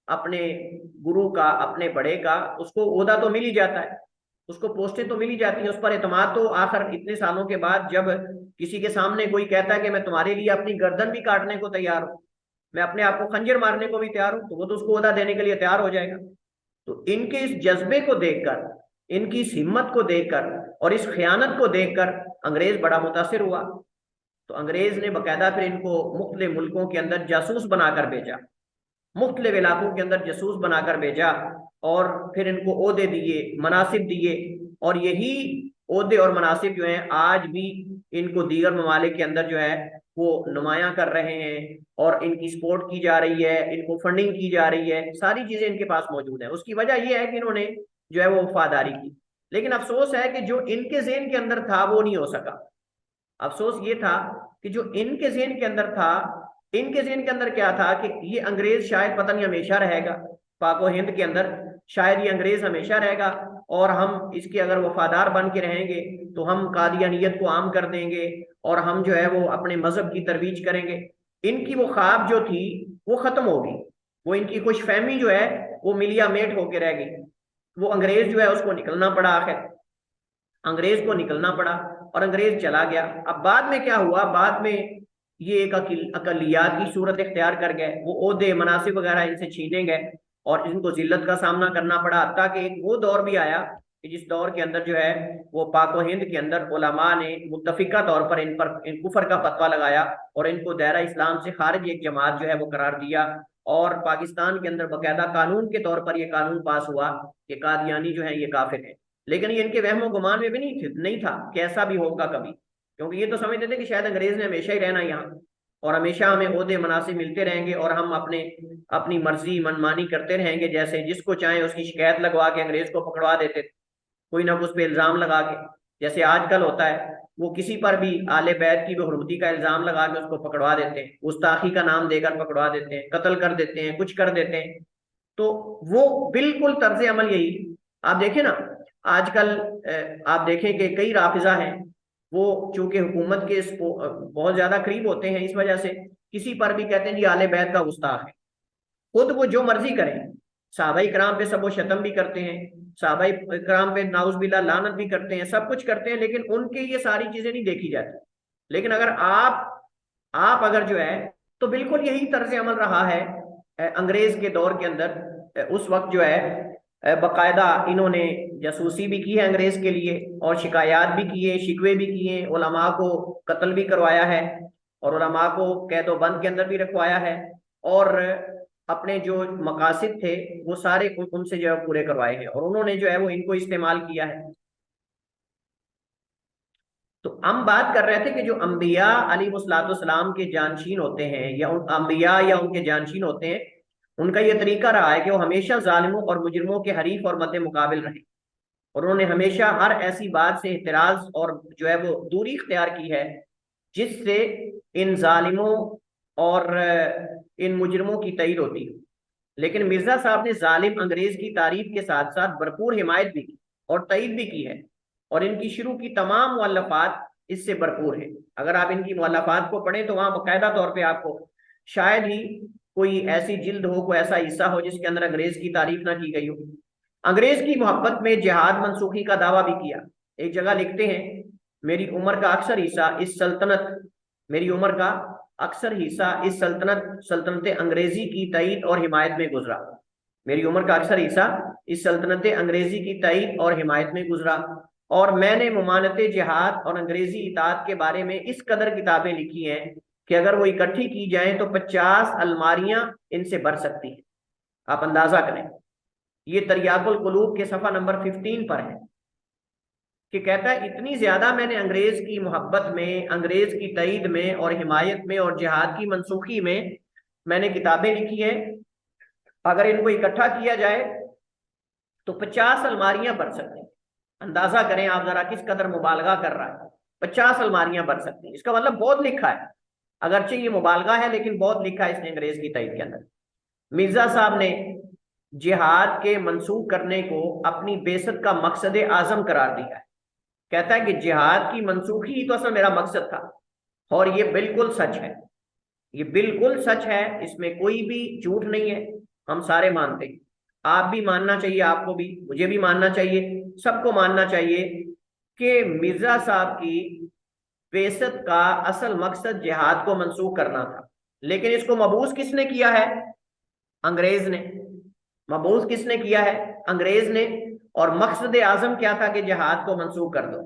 अपने गुरु का, अपने बड़े का, उसको ओहदा तो मिल ही जाता है, उसको पोस्टें तो मिल ही जाती हैं, उस पर एतमाद तो आखिर इतने सालों के बाद जब किसी के सामने कोई कहता है कि मैं तुम्हारे लिए अपनी गर्दन भी काटने को तैयार हूँ, मैं अपने आप को खंजर मारने को भी तैयार हूँ, तो वो तो उसको ओहदा देने के लिए तैयार हो जाएगा। तो इनके इस जज्बे को देखकर, इनकी इस हिम्मत को देखकर और इस खयानत को देखकर अंग्रेज बड़ा मुतासिर हुआ। तो अंग्रेज ने बाकायदा फिर इनको मुख्तलिफ मुल्कों के अंदर जासूस बनाकर भेजा, मुख्तलिफ इलाकों के अंदर जसूस बनाकर भेजा और फिर इनको ओहदे दिए, मनासिब दिए, और यही ओहदे और मनासिब जो हैं आज भी इनको दीगर ममालिक के अंदर जो है वो नुमायां कर रहे हैं, और इनकी सपोर्ट की जा रही है, इनको फंडिंग की जा रही है, सारी चीजें इनके पास मौजूद है। उसकी वजह यह है कि इन्होंने जो है वो वफादारी की। लेकिन अफसोस है कि जो इनके ज़हन के अंदर था वो नहीं हो सका। अफसोस ये था कि जो इनके ज़हन के अंदर था, इनके ज़हन के अंदर क्या था कि ये अंग्रेज शायद पता नहीं हमेशा रहेगा पाको हिंद के अंदर, शायद ये अंग्रेज हमेशा रहेगा, और हम इसके अगर वफादार बन के रहेंगे तो हम कादियानियत को आम कर देंगे और हम जो है वो अपने मजहब की तरवीज करेंगे। इनकी वो ख्वाब जो थी वो खत्म हो गई, वो इनकी खुशफहमी जो है वो मिलिया मेट होके रह गई। वो अंग्रेज जो है उसको निकलना पड़ा, आखिर अंग्रेज को निकलना पड़ा और अंग्रेज चला गया। अब बाद में क्या हुआ, बाद में ये एक अकलियात की सूरत इख्तियार कर गए, वो ओहदे मनासिब वगैरह इनसे छीने गए और इनको जिल्लत का सामना करना पड़ा। हत्ता कि एक वो दौर भी आया कि जिस दौर के अंदर जो है वो पाको हिंद के अंदर उलमा ने मुत्तफिका तौर पर इन कुफर का फतवा लगाया और इनको दायरा इस्लाम से खारिज एक जमात जो है वो करार दिया। और पाकिस्तान के अंदर बाकायदा कानून के तौर पर यह कानून पास हुआ कि कादियानी जो है ये काफिर है। लेकिन ये इनके वहमो गुमान में भी नहीं था कि ऐसा भी होगा कभी, क्योंकि ये तो समझते थे कि शायद अंग्रेज ने हमेशा ही रहना यहाँ और हमेशा हमें ओहदे मनासिब मिलते रहेंगे और हम अपनी मर्जी मनमानी करते रहेंगे, जैसे जिसको चाहे उसकी शिकायत लगवा के अंग्रेज को पकड़वा देते थे, कोई ना कुछ पे इल्जाम लगा के, जैसे आजकल होता है वो किसी पर भी आले बैत की बेहुरमती का इल्जाम लगा के उसको पकड़वा देते हैं, गुस्ताखी का नाम देकर पकड़वा देते हैं, कत्ल कर देते हैं, कुछ कर देते हैं। तो वो बिल्कुल तर्ज अमल यही आप देखें ना, आजकल आप देखें कि कई राफिजा हैं, वो चूंकि हुकूमत के बहुत ज्यादा करीब होते हैं, इस वजह से किसी पर भी कहते हैं जी आले बैत का गुस्ताख है, खुद वो जो मर्जी करें, सहाबाई कराम पे सब वो शतम भी करते हैं, सहाबाई कराम पे नाउज़ुबिल्लाह लानत भी करते हैं, सब कुछ करते हैं, लेकिन उनके ये सारी चीजें नहीं देखी जाती। लेकिन अगर आप अगर जो है तो बिल्कुल यही तर्ज अमल रहा है अंग्रेज के दौर के अंदर। उस वक्त जो है बाकायदा इन्होंने जासूसी भी की है अंग्रेज के लिए और शिकायत भी की है, शिकवे भी किए, उलमा को कत्ल भी करवाया है और उलमा को कैदो बंद के अंदर भी रखवाया है, और अपने जो मकासिद थे वो सारे उनसे जो है पूरे करवाए हैं, और उन्होंने जो है वो इनको इस्तेमाल किया है। तो हम बात कर रहे थे कि जो अम्बिया अलैहिस्सलाम के जानशीन होते हैं या अम्बिया या उनके जानशीन होते हैं, उनका यह तरीका रहा है कि वो हमेशा जालिमों और मुजरिमों के हरीफ और मद्दे मुकाबिल रहे, और उन्होंने हमेशा हर ऐसी बात से एतराज और जो है वो दूरी इख्तियार की है जिससे इन जालिमों और इन मुजरिमों की तईद होती है। लेकिन मिर्जा साहब ने जालिम अंग्रेज की तारीफ के साथ साथ भरपूर हिमायत भी की और तईद भी की है, और इनकी शुरू की तमाम मुअल्लफात इससे भरपूर है। अगर आप इनकी मुअल्लफात को पढ़ें तो वहां बाकायदा तौर पे आपको शायद ही कोई ऐसी जिल्द हो, कोई ऐसा हिस्सा हो जिसके अंदर अंग्रेज की तारीफ ना की गई हो। अंग्रेज की मोहब्बत में जिहाद मनसूखी का दावा भी किया। एक जगह लिखते हैं, मेरी उम्र का अक्सर हिस्सा इस सल्तनत अंग्रेजी की तईद और हिमायत में गुजरा। मेरी उम्र का अक्सर हिस्सा इस सल्तनत अंग्रेजी की तईद और हिमायत में गुजरा, और मैंने मुमानत जिहाद और अंग्रेजी इताअत के बारे में इस कदर किताबें लिखी हैं कि अगर वो इकट्ठी की जाएं तो 50 अलमारियां इनसे भर सकती हैं। आप अंदाजा करें, ये तरियाकुल कुलूब के सफा नंबर 15 पर है कि कहता है इतनी ज्यादा मैंने अंग्रेज की मोहब्बत में, अंग्रेज की तईद में और हिमायत में और जिहाद की मनसूखी में मैंने किताबें लिखी हैं, अगर इनको इकट्ठा किया जाए तो 50 अलमारियां भर सकती हैं। अंदाजा करें आप जरा किस कदर मुबालगा कर रहा है, 50 अलमारियां भर सकती हैं, इसका मतलब बहुत लिखा है, अगरचे ये मुबालगा है लेकिन बहुत लिखा है इसने अंग्रेज की तईद के अंदर। मिर्जा साहब ने जिहाद के मंसूख करने को अपनी बेसत का मकसद आजम करार दिया है। कहता है कि जिहाद की मंसूखी ही तो असल मेरा मकसद था, और ये बिल्कुल सच है, ये बिल्कुल सच है, इसमें कोई भी झूठ नहीं है, हम सारे मानते हैं। आप भी मानना चाहिए, आपको भी, मुझे भी मानना चाहिए, सबको मानना चाहिए कि मिर्जा साहब की बेसत का असल मकसद जिहाद को मंसूख करना था। लेकिन इसको मबूस किसने किया है? अंग्रेज ने। मबूस किसने किया है? अंग्रेज ने। और मकसद आजम क्या था कि जिहाद को मंसूख कर दो,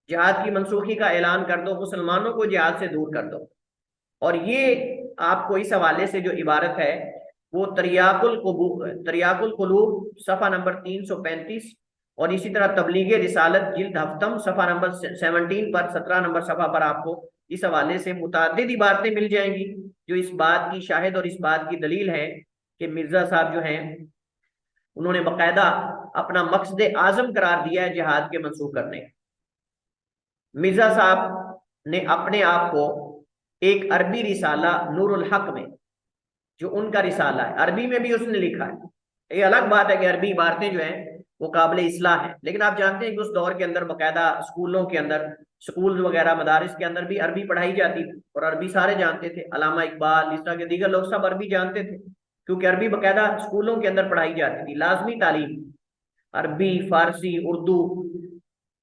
जिहाद की मंसूखी का ऐलान कर दो, मुसलमानों को जिहाद से दूर कर दो। और ये आपको इस हवाले से जो इबारत है वो तरियाकुल कुलूब सफ़ा नंबर 335, और इसी तरह तबलीग रिसालत जिल्द हफ्तम सफ़ा नंबर 17 पर, 17 नंबर सफ़ा पर आपको इस हवाले से मुतअद्दिद इबारतें मिल जाएंगी जो इस बात की शाहिद और इस बात की दलील है कि मिर्जा साहब जो हैं उन्होंने बाकायदा अपना मकसद आजम करार दिया है जिहाद के मंसूब करने। मिर्जा साहब ने अपने आप को एक अरबी रिसाला नूरुल हक में, जो उनका रिसाला है, अरबी में भी उसने लिखा है। ये अलग बात है कि अरबी इबारतें जो हैं वो काबिल इस्लाह है, लेकिन आप जानते हैं कि उस दौर के अंदर बाकायदा स्कूलों के अंदर, स्कूल वगैरह मदारिस के अंदर भी अरबी पढ़ाई जाती थी, और अरबी सारे जानते थे। अल्लामा इकबाल, इस तरह के दीगर लोग सब अरबी जानते थे, क्योंकि अरबी बाकायदा स्कूलों के अंदर पढ़ाई जाती थी, लाजमी तालीम, अरबी, फारसी, उर्दू।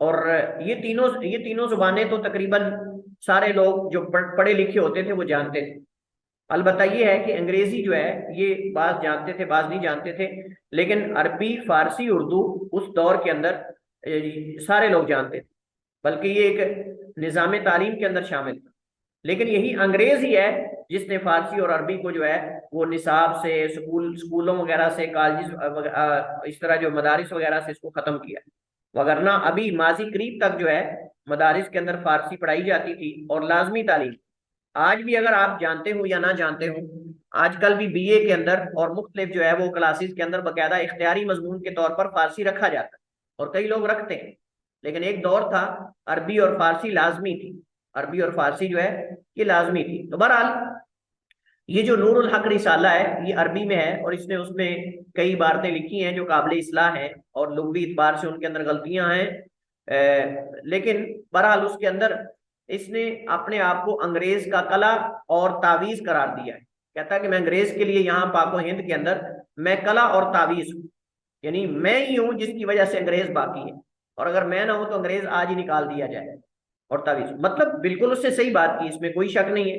और ये तीनों जुबानें तो तकरीबन सारे लोग जो पढ़े लिखे होते थे वो जानते थे। अलबत्ता ये है कि अंग्रेजी जो है ये बाज जानते थे, बाज नहीं जानते थे, लेकिन अरबी, फारसी, उर्दू उस दौर के अंदर सारे लोग जानते थे, बल्कि ये एक निज़ाम तालीम के अंदर शामिल था। लेकिन यही अंग्रेज ही है जिसने फारसी और अरबी को जो है वो निसाब से, स्कूलों वगैरह से, कॉलेज, इस तरह जो मदारिस वगैरह से इसको ख़त्म किया। वगरना अभी माजी करीब तक जो है मदारिस के अंदर फारसी पढ़ाई जाती थी और लाजमी तालीम। आज भी अगर आप जानते हो या ना जानते हो, आजकल भी बीए के अंदर और मुख्तलिफ जो है वो क्लासेस के अंदर बाकायदा इख्तियारी मजमून के तौर पर फारसी रखा जाता है, और कई लोग रखते हैं। लेकिन एक दौर था अरबी और फारसी लाजमी थी, अरबी और फारसी जो है ये लाजमी थी। तो बहरहाल ये जो नूरुल हक रिसाला है ये अरबी में है, और इसने उसमें कई इबारतें लिखी हैं जो काबिल इस्लाह हैं, और लुग़वी एतबार से उनके अंदर गलतियां हैं, लेकिन बहरहाल उसके अंदर इसने अपने आप को अंग्रेज का कला और तावीज करार दिया है। कहता है कि मैं अंग्रेज के लिए यहाँ पाको हिंद के अंदर मैं कला और तावीज हूँ, यानी मैं ही हूँ जिसकी वजह से अंग्रेज बाकी है, और अगर मैं ना हूं तो अंग्रेज आज ही निकाल दिया जाए। और तावीज मतलब बिल्कुल उससे सही बात की, इसमें कोई शक नहीं है,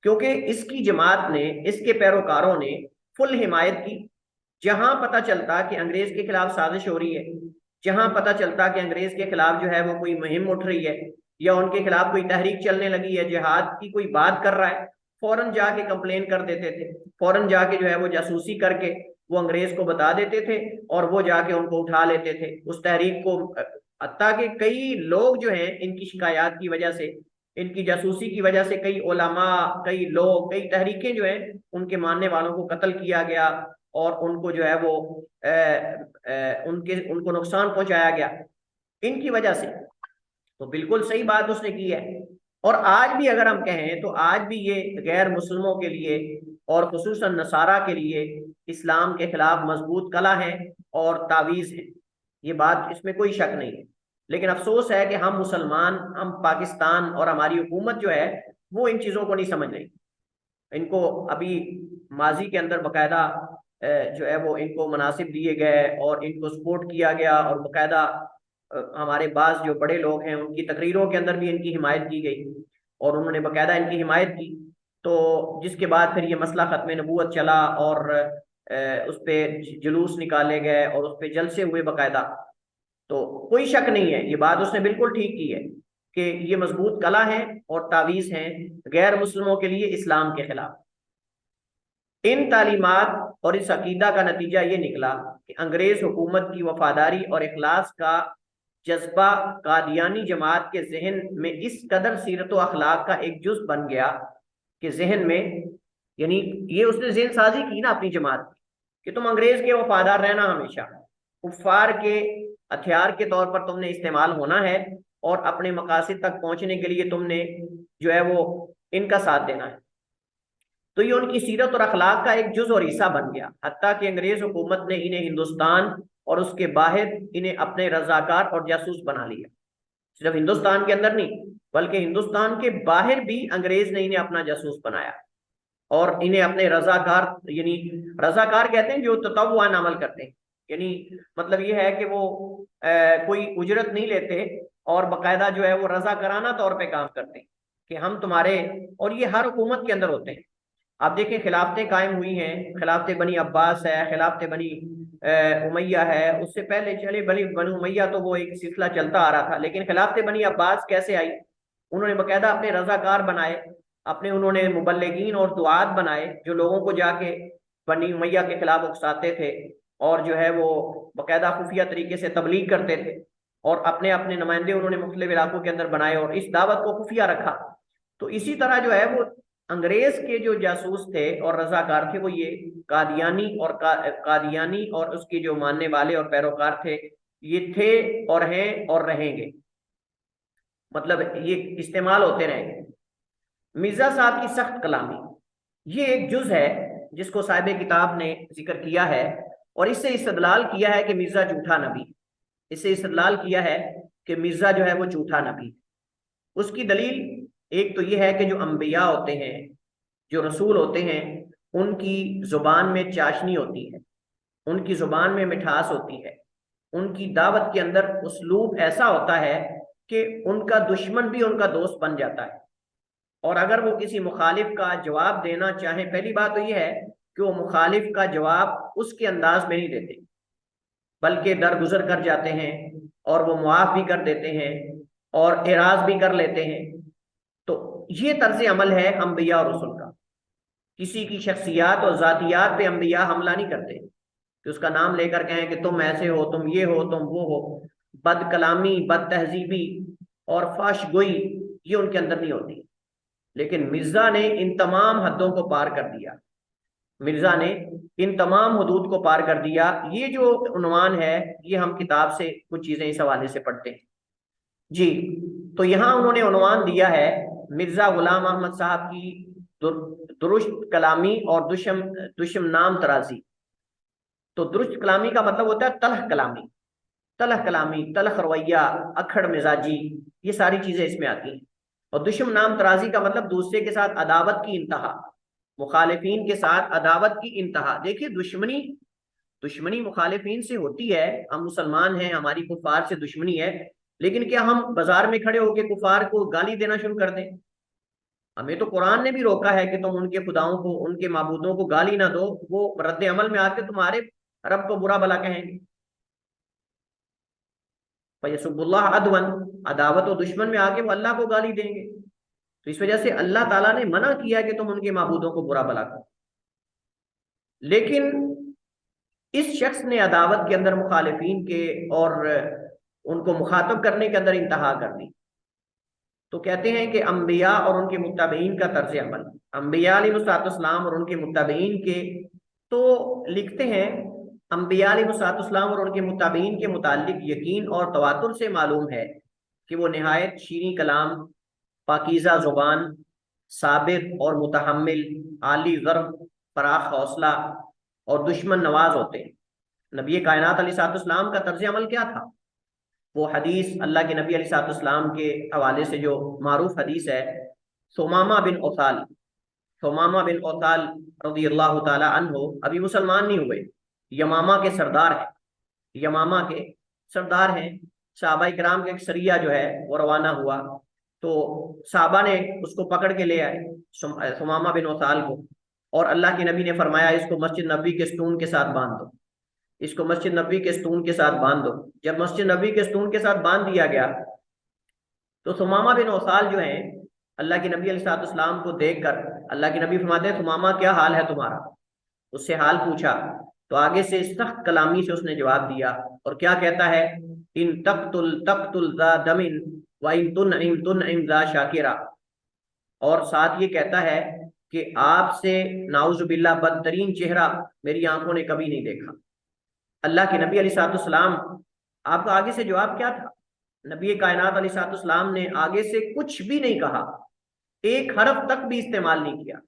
क्योंकि इसकी जमात ने, इसके पैरोकारों ने फुल हिमायत की। जहां पता चलता कि अंग्रेज के खिलाफ साजिश हो रही है, जहां पता चलता कि अंग्रेज के खिलाफ जो है वो कोई मुहिम उठ रही है, या उनके खिलाफ कोई तहरीक चलने लगी है, जिहाद की कोई बात कर रहा है, फौरन जाके कंप्लेन कर देते थे, फौरन जाके जो है वो जासूसी करके वो अंग्रेज को बता देते थे, और वो जाके उनको उठा लेते थे उस तहरीक को। हत्ता कि कई लोग जो हैं इनकी शिकायत की वजह से, इनकी जासूसी की वजह से, कई उलमा, कई लोग, कई तहरीकें जो हैं उनके मानने वालों को कत्ल किया गया, और उनको जो है वो उनको नुकसान पहुंचाया गया इनकी वजह से। तो बिल्कुल सही बात उसने की है। और आज भी अगर हम कहें तो आज भी ये गैर मुस्लिमों के लिए और खुसूसन नसारा के लिए इस्लाम के खिलाफ मजबूत कला है और तावीज़ है, ये बात, इसमें कोई शक नहीं है। लेकिन अफसोस है कि हम मुसलमान, हम पाकिस्तान और हमारी हुकूमत जो है वो इन चीज़ों को नहीं समझ रही। इनको अभी माजी के अंदर बाकायदा जो है वो इनको मनासिब दिए गए और इनको सपोर्ट किया गया, और बाकायदा हमारे बाज जो बड़े लोग हैं उनकी तकरीरों के अंदर भी इनकी हिमायत की गई, और उन्होंने बाकायदा इनकी हिमायत की। तो जिसके बाद फिर ये मसला ख़त्म नबूवत चला, और उस पर जुलूस निकाले गए और उस पर जलसे हुए बाकायदा। तो कोई शक नहीं है, ये बात उसने बिल्कुल ठीक की है कि ये मजबूत कला है और तावीज़ हैं गैर मुस्लिमों के लिए इस्लाम के खिलाफ। इन तालीमात और इस अकीदा का नतीजा ये निकला कि अंग्रेज हुकूमत की वफादारी और इखलास का जज्बा कादियानी जमात के जहन में इस कदर सीरत व अखलाक का एक जुज बन गया कि जहन में, यानी ये उसने जहन साजी की ना अपनी जमात की कि तुम अंग्रेज के वफादार रहना, हमेशा कुफ्फार के हथियार के तौर पर तुमने इस्तेमाल होना है, और अपने मकासद तक पहुंचने के लिए तुमने जो है वो इनका साथ देना है। तो ये उनकी सीरत और अखलाक का एक जुज और हिस्सा बन गया, हत्ता कि अंग्रेज हुकूमत ने इन्हें हिंदुस्तान और उसके बाहर इन्हें अपने रजाकार और जासूस बना लिया। सिर्फ हिंदुस्तान के अंदर नहीं बल्कि हिंदुस्तान के बाहर भी अंग्रेज ने इन्हें अपना जासूस बनाया, और इन्हें अपने रजाकार, यानी रजाकार कहते हैं जो ततव्वुआन अमल करते हैं, यानी मतलब ये है कि वो कोई उजरत नहीं लेते, और बाकायदा जो है वो रजाकाराना तौर पे काम करते हैं कि हम तुम्हारे, और ये हर हुकूमत के अंदर होते हैं। आप देखें खिलाफतें कायम हुई हैं, खिलाफत बनी अब्बास है, खिलाफत बनी उमैया है, उससे पहले चले बनी उमैया तो वो एक सिलसिला चलता आ रहा था, लेकिन खिलाफत बनी अब्बास कैसे आई? उन्होंने बाकायदा अपने रजाकार बनाए, अपने उन्होंने मुबल्लिगीन और दुआत बनाए जो लोगों को जाके बनी उमैया के खिलाफ उकसाते थे और जो है वो बाकायदा खुफिया तरीके से तबलीग करते थे और अपने अपने नुमाइंदे उन्होंने मुख्तलिफ इलाकों के अंदर बनाए और इस दावत को खुफिया रखा। तो इसी तरह जो है वो अंग्रेज के जो जासूस थे और रजाकार थे वो ये कादियानी और उसके जो मानने वाले और पैरोकार थे, ये थे और हैं और रहेंगे, मतलब ये इस्तेमाल होते रहेंगे। मिर्जा साहब की सख्त कलामी, ये एक जुज है जिसको साहिब किताब ने जिक्र किया है और इससे इस्तदलाल किया है कि मिर्जा झूठा नबी, इससे इस्तदलाल किया है कि मिर्जा जो है वो झूठा नबी। उसकी दलील एक तो ये है कि जो अंबिया होते हैं, जो रसूल होते हैं, उनकी जुबान में चाशनी होती है, उनकी जुबान में मिठास होती है, उनकी दावत के अंदर उसलूब ऐसा होता है कि उनका दुश्मन भी उनका दोस्त बन जाता है। और अगर वो किसी मुखालिफ का जवाब देना चाहे, पहली बात तो ये है कि वो मुखालिफ का जवाब उसके अंदाज में नहीं देते, बल्कि दरगुजर कर जाते हैं और वो मुआफ भी कर देते हैं और एराज भी कर लेते हैं। तो ये तर्ज अमल है अंबिया और रसूल का। किसी की शख्सियात और जातियात पे अंबिया हमला नहीं करते कि उसका नाम लेकर कहें कि तुम ऐसे हो, तुम ये हो, तुम वो हो। बद कलामी, बद तहजीबी और फाश गोई ये उनके अंदर नहीं होती। लेकिन मिर्जा ने इन तमाम हदों को पार कर दिया, मिर्जा ने इन तमाम हदूद को पार कर दिया। ये जो उन्वान है ये हम किताब से कुछ चीजें इस हवाले से पढ़ते हैं जी। तो यहाँ उन्होंने उन्वान दिया है मिर्जा गुलाम अहमद साहब की दुरुस्त कलामी और दुश्मनाम तराजी। तो दुरुस्त कलामी का मतलब होता है तलख कलामी, तलख कलामी, तलख रवैया, अखड़ मिजाजी, ये सारी चीजें इसमें आती हैं। और दुश्मनाम तराजी का मतलब दूसरे के साथ अदावत की इंतहा, मुखालिफिन के साथ अदावत की इंतहा। देखिए दुश्मनी मुखालिफिन से होती है, हम मुसलमान हैं, हमारी कुफार से दुश्मनी है, लेकिन क्या हम बाजार में खड़े होकर कुफार को गाली देना शुरू कर दें? हमें तो कुरान ने भी रोका है कि तुम उनके खुदाओं को, उनके माबूदों को गाली ना दो, वो रद्द अमल में आके तुम्हारे रब को बुरा भला कहेंगे। फयसुब्बुल्लाह अदवन, अदावत और दुश्मन में आके वो अल्लाह को गाली देंगे। तो इस वजह से अल्लाह ताला ने मना किया कि तुम उनके माबूदों को बुरा भला करो। लेकिन इस शख्स ने अदावत के अंदर मुखालिफिन के और उनको मुखातब करने के अंदर इंतहा कर दी। तो कहते हैं कि अंबिया और उनके मुत्तबईन का तर्ज अमल, अंबिया अलैहिस्सलाम और उनके मुत्तबईन के, तो लिखते हैं अंबिया अलैहिस्सलाम और उनके मुत्तबईन के मुताल्लिक यकीन और तवातुर से मालूम है कि वो नहायत शीरीं कलाम, पाकीज़ा ज़ुबान, साबिर और मुतहम्मिल, आली ज़र्फ़, फराख हौसला और दुश्मन नवाज होते हैं। नबी कायनात अलैहिस्सलाम का तर्ज अमल क्या था? वो हदीस अल्लाह के नबी अलैहिस्सलाम के हवाले से जो मारूफ हदीस है, सुमामा बिन औसाल, सुमामा बिन औसाल रज़ियल्लाहु ताला अन्हु अभी मुसलमान नहीं हुए, यमामा के सरदार हैं, यमामा के सरदार हैं। सहाबा किराम के एक सरिया जो है वो रवाना हुआ, तो सहाबा ने उसको पकड़ के ले आए सुमामा बिन औसाल को, और अल्लाह के नबी ने फरमाया इसको मस्जिद नबी के स्टून के साथ बांध दो, इसको मस्जिद नबी के स्तून के साथ बांध दो। जब मस्जिद नबी के स्तून के साथ बांध दिया गया तो सुमामा बिन औसाल जो है अल्लाह के नबी अलैहिस्सलाम को देखकर अल्लाह के नबी फरमाते हैं सुमामा क्या हाल है तुम्हारा? उससे हाल पूछा तो आगे से सख्त कलामी से उसने जवाब दिया, और क्या कहता है, इन तक्तुल ज़ा दमिन व इन तुनइम ज़ा शाकिरा। और साथ ये कहता है कि आपसे नाउजुबिल्लाह बदतरीन चेहरा मेरी आंखों ने कभी नहीं देखा। अल्लाह के नबी अलैहिस्सलाम, आपका आगे से जवाब क्या था? नबी कायनात अलैहिस्सलाम ने आगे से कुछ भी नहीं कहा, एक हरफ तक भी इस्तेमाल नहीं किया।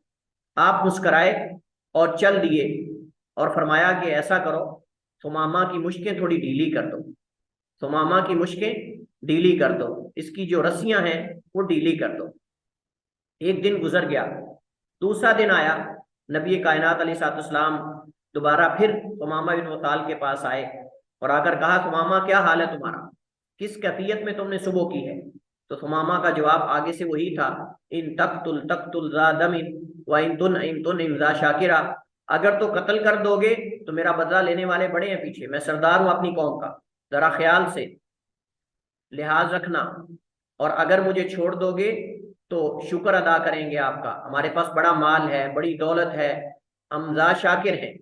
आप मुस्कराए और चल दिए और फरमाया कि ऐसा करो, सुमामा की मुश्कें थोड़ी ढीली कर दो, सुमामा की मुश्कें ढीली कर दो, इसकी जो रस्सियां हैं वो ढीली कर दो। एक दिन गुजर गया, दूसरा दिन आया, नबी कायनात अलैहिस्सलाम दोबारा फिर सुमामा बिन औसाल के पास आए और आकर कहा सुमामा क्या हाल है तुम्हारा, किस कैफियत में तुमने सुबह की है? तो सुमामा का जवाब आगे से वही था, इन तक्तुल ज़ा दमिन व इन तुनइम ज़ा शाकिरा। अगर तो कत्ल कर दोगे तो मेरा बदला लेने वाले बड़े हैं पीछे, मैं सरदार हूं अपनी कौम का, जरा ख्याल से लिहाज रखना, और अगर मुझे छोड़ दोगे तो शुक्र अदा करेंगे आपका, हमारे पास बड़ा माल है, बड़ी दौलत है, हमजा शाकिर हैं।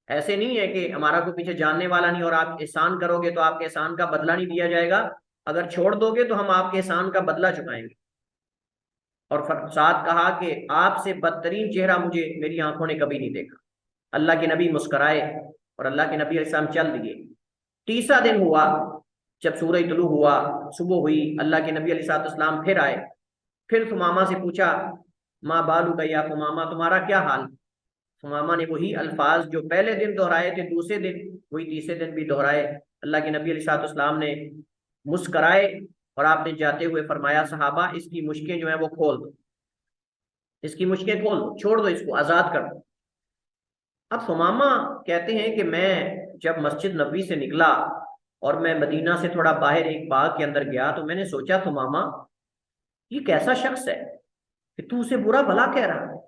ऐसे नहीं है कि हमारा कोई पीछे जानने वाला नहीं और आप एहसान करोगे तो आपके एहसान का बदला नहीं दिया जाएगा, अगर छोड़ दोगे तो हम आपके एहसान का बदला चुकाएंगे। और साथ कहा कि आपसे बदतरीन चेहरा मुझे मेरी आंखों ने कभी नहीं देखा। अल्लाह के नबी मुस्कुराए और अल्लाह के नबी अलैहिस्सलाम चल दिए। तीसरा दिन हुआ, जब सूरज तुलू हुआ, सुबह हुई, अल्लाह के नबी अलैहिस्सलाम फिर आए। फिर सुमामा से पूछा, माँ बालू का या सुमामा, तुम्हारा क्या हाल? सुमामा ने वही अल्फाज जो पहले दिन दोहराए थे, दूसरे दिन वही तीसरे दिन भी दोहराए। अल्लाह के नबी अलैहिस्सलाम ने मुस्कराए और आपने जाते हुए फरमाया, सहाबा इसकी मुश्कें जो है वो खोल दो, इसकी मुश्कें खोल दो, छोड़ दो, इसको आजाद कर दो। अब सुमामा कहते हैं कि मैं जब मस्जिद नबी से निकला और मैं मदीना से थोड़ा बाहर एक बाग के अंदर गया, तो मैंने सोचा, सुमामा ये कैसा शख्स है कि तू उसे बुरा भला कह रहा है,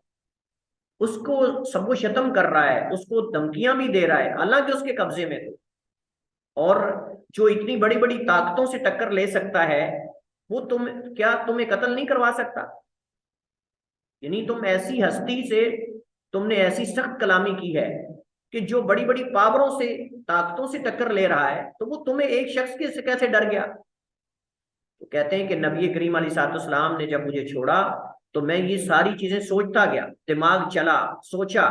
उसको सबको शतम कर रहा है, उसको धमकियां भी दे रहा है, हालांकि उसके कब्जे में तो, और जो इतनी बड़ी बड़ी ताकतों से टक्कर ले सकता है, वो तुम्हें कत्ल नहीं करवा सकता? यानी तुम ऐसी हस्ती से तुमने ऐसी सख्त कलामी की है कि जो बड़ी बड़ी पावरों से, ताकतों से टक्कर ले रहा है, तो वो तुम्हें एक शख्स के से कैसे डर गया? तो कहते हैं कि नबी करीम अलैहिस्सलाम ने जब मुझे छोड़ा तो मैं ये सारी चीजें सोचता गया, दिमाग चला, सोचा।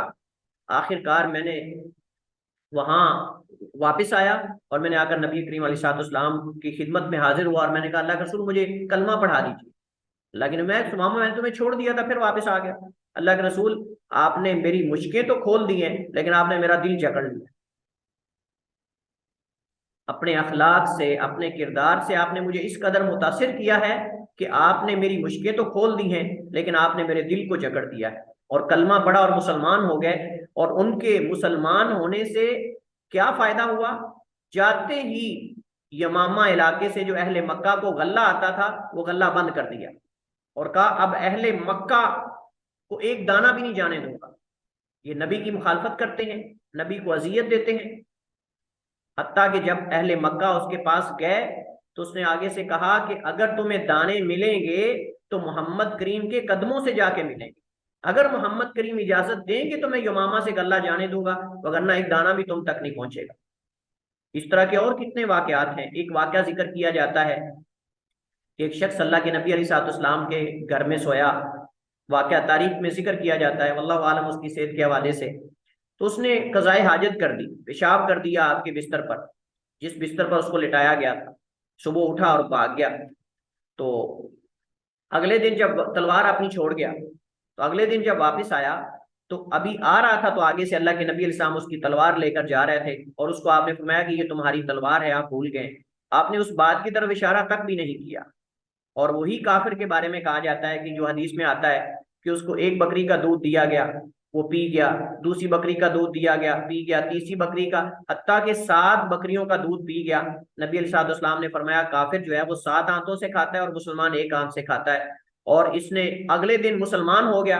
आखिरकार मैंने वहां वापस आया और मैंने आकर नबी करीम अलैहिस्सलाम की खिदमत में हाजिर हुआ और मैंने कहा, अल्लाह के रसूल मुझे कलमा पढ़ा दीजिए। लेकिन मैंने तुम्हें छोड़ दिया था, फिर वापस आ गया। अल्लाह के रसूल, आपने मेरी मुश्किलें तो खोल दी हैं, लेकिन आपने मेरा दिल जकड़ लिया। अपने अखलाक से, अपने किरदार से आपने मुझे इस कदर मुतासिर किया है कि आपने मेरी मुश्किलें तो खोल दी हैं, लेकिन आपने मेरे दिल को जकड़ दिया है। और कलमा पढ़ा और मुसलमान हो गए। और उनके मुसलमान होने से क्या फायदा हुआ? जाते ही यमामा इलाके से जो अहले मक्का को गल्ला आता था, वो गल्ला बंद कर दिया और कहा, अब अहले मक्का को एक दाना भी नहीं जाने दूंगा। ये नबी की मुखालफत करते हैं, नबी को अजियत देते हैं। हत्ता कि जब अहले मक्का उसके पास गए तो उसने आगे से कहा कि अगर तुम्हें दाने मिलेंगे तो मोहम्मद करीम के कदमों से जाके मिलेंगे। अगर मोहम्मद करीम इजाजत देंगे तो मैं यमामा से गल्ला जाने दूंगा, वरना एक दाना भी तुम तक नहीं पहुंचेगा। इस तरह के और कितने वाकयात हैं। एक वाकया जिक्र किया जाता है कि एक शख्स अल्लाह के नबी अलैहिस्सलाम के घर में सोया। वाकया तारीख में जिक्र किया जाता है, वल्लाहु आलम उसकी सेहत के हवाले से। तो उसने कज़ाए हाजत कर दी, पेशाब कर दिया आपके बिस्तर पर, जिस बिस्तर पर उसको लिटाया गया था। सुबह उठा और भाग गया। तो अगले दिन जब तलवार अपनी छोड़ गया, तो अगले दिन जब वापस आया तो अभी आ रहा था, तो आगे से अल्लाह के नबी अलैहिस्सलाम उसकी तलवार लेकर जा रहे थे और उसको आपने फरमाया कि ये तुम्हारी तलवार है, आप भूल गए। आपने उस बात की तरफ इशारा तक भी नहीं किया। और वही काफिर के बारे में कहा जाता है कि जो हदीस में आता है कि उसको एक बकरी का दूध दिया गया, वो पी गया, दूसरी बकरी का दूध दिया गया, पी गया, तीसरी बकरी का, हत्ता के 7 बकरियों का दूध पी गया। नबी अलैहिस्सलाम ने फरमाया, काफिर जो है वो 7 आंतों से खाता है और मुसलमान एक आंत से खाता है। और इसने अगले दिन मुसलमान हो गया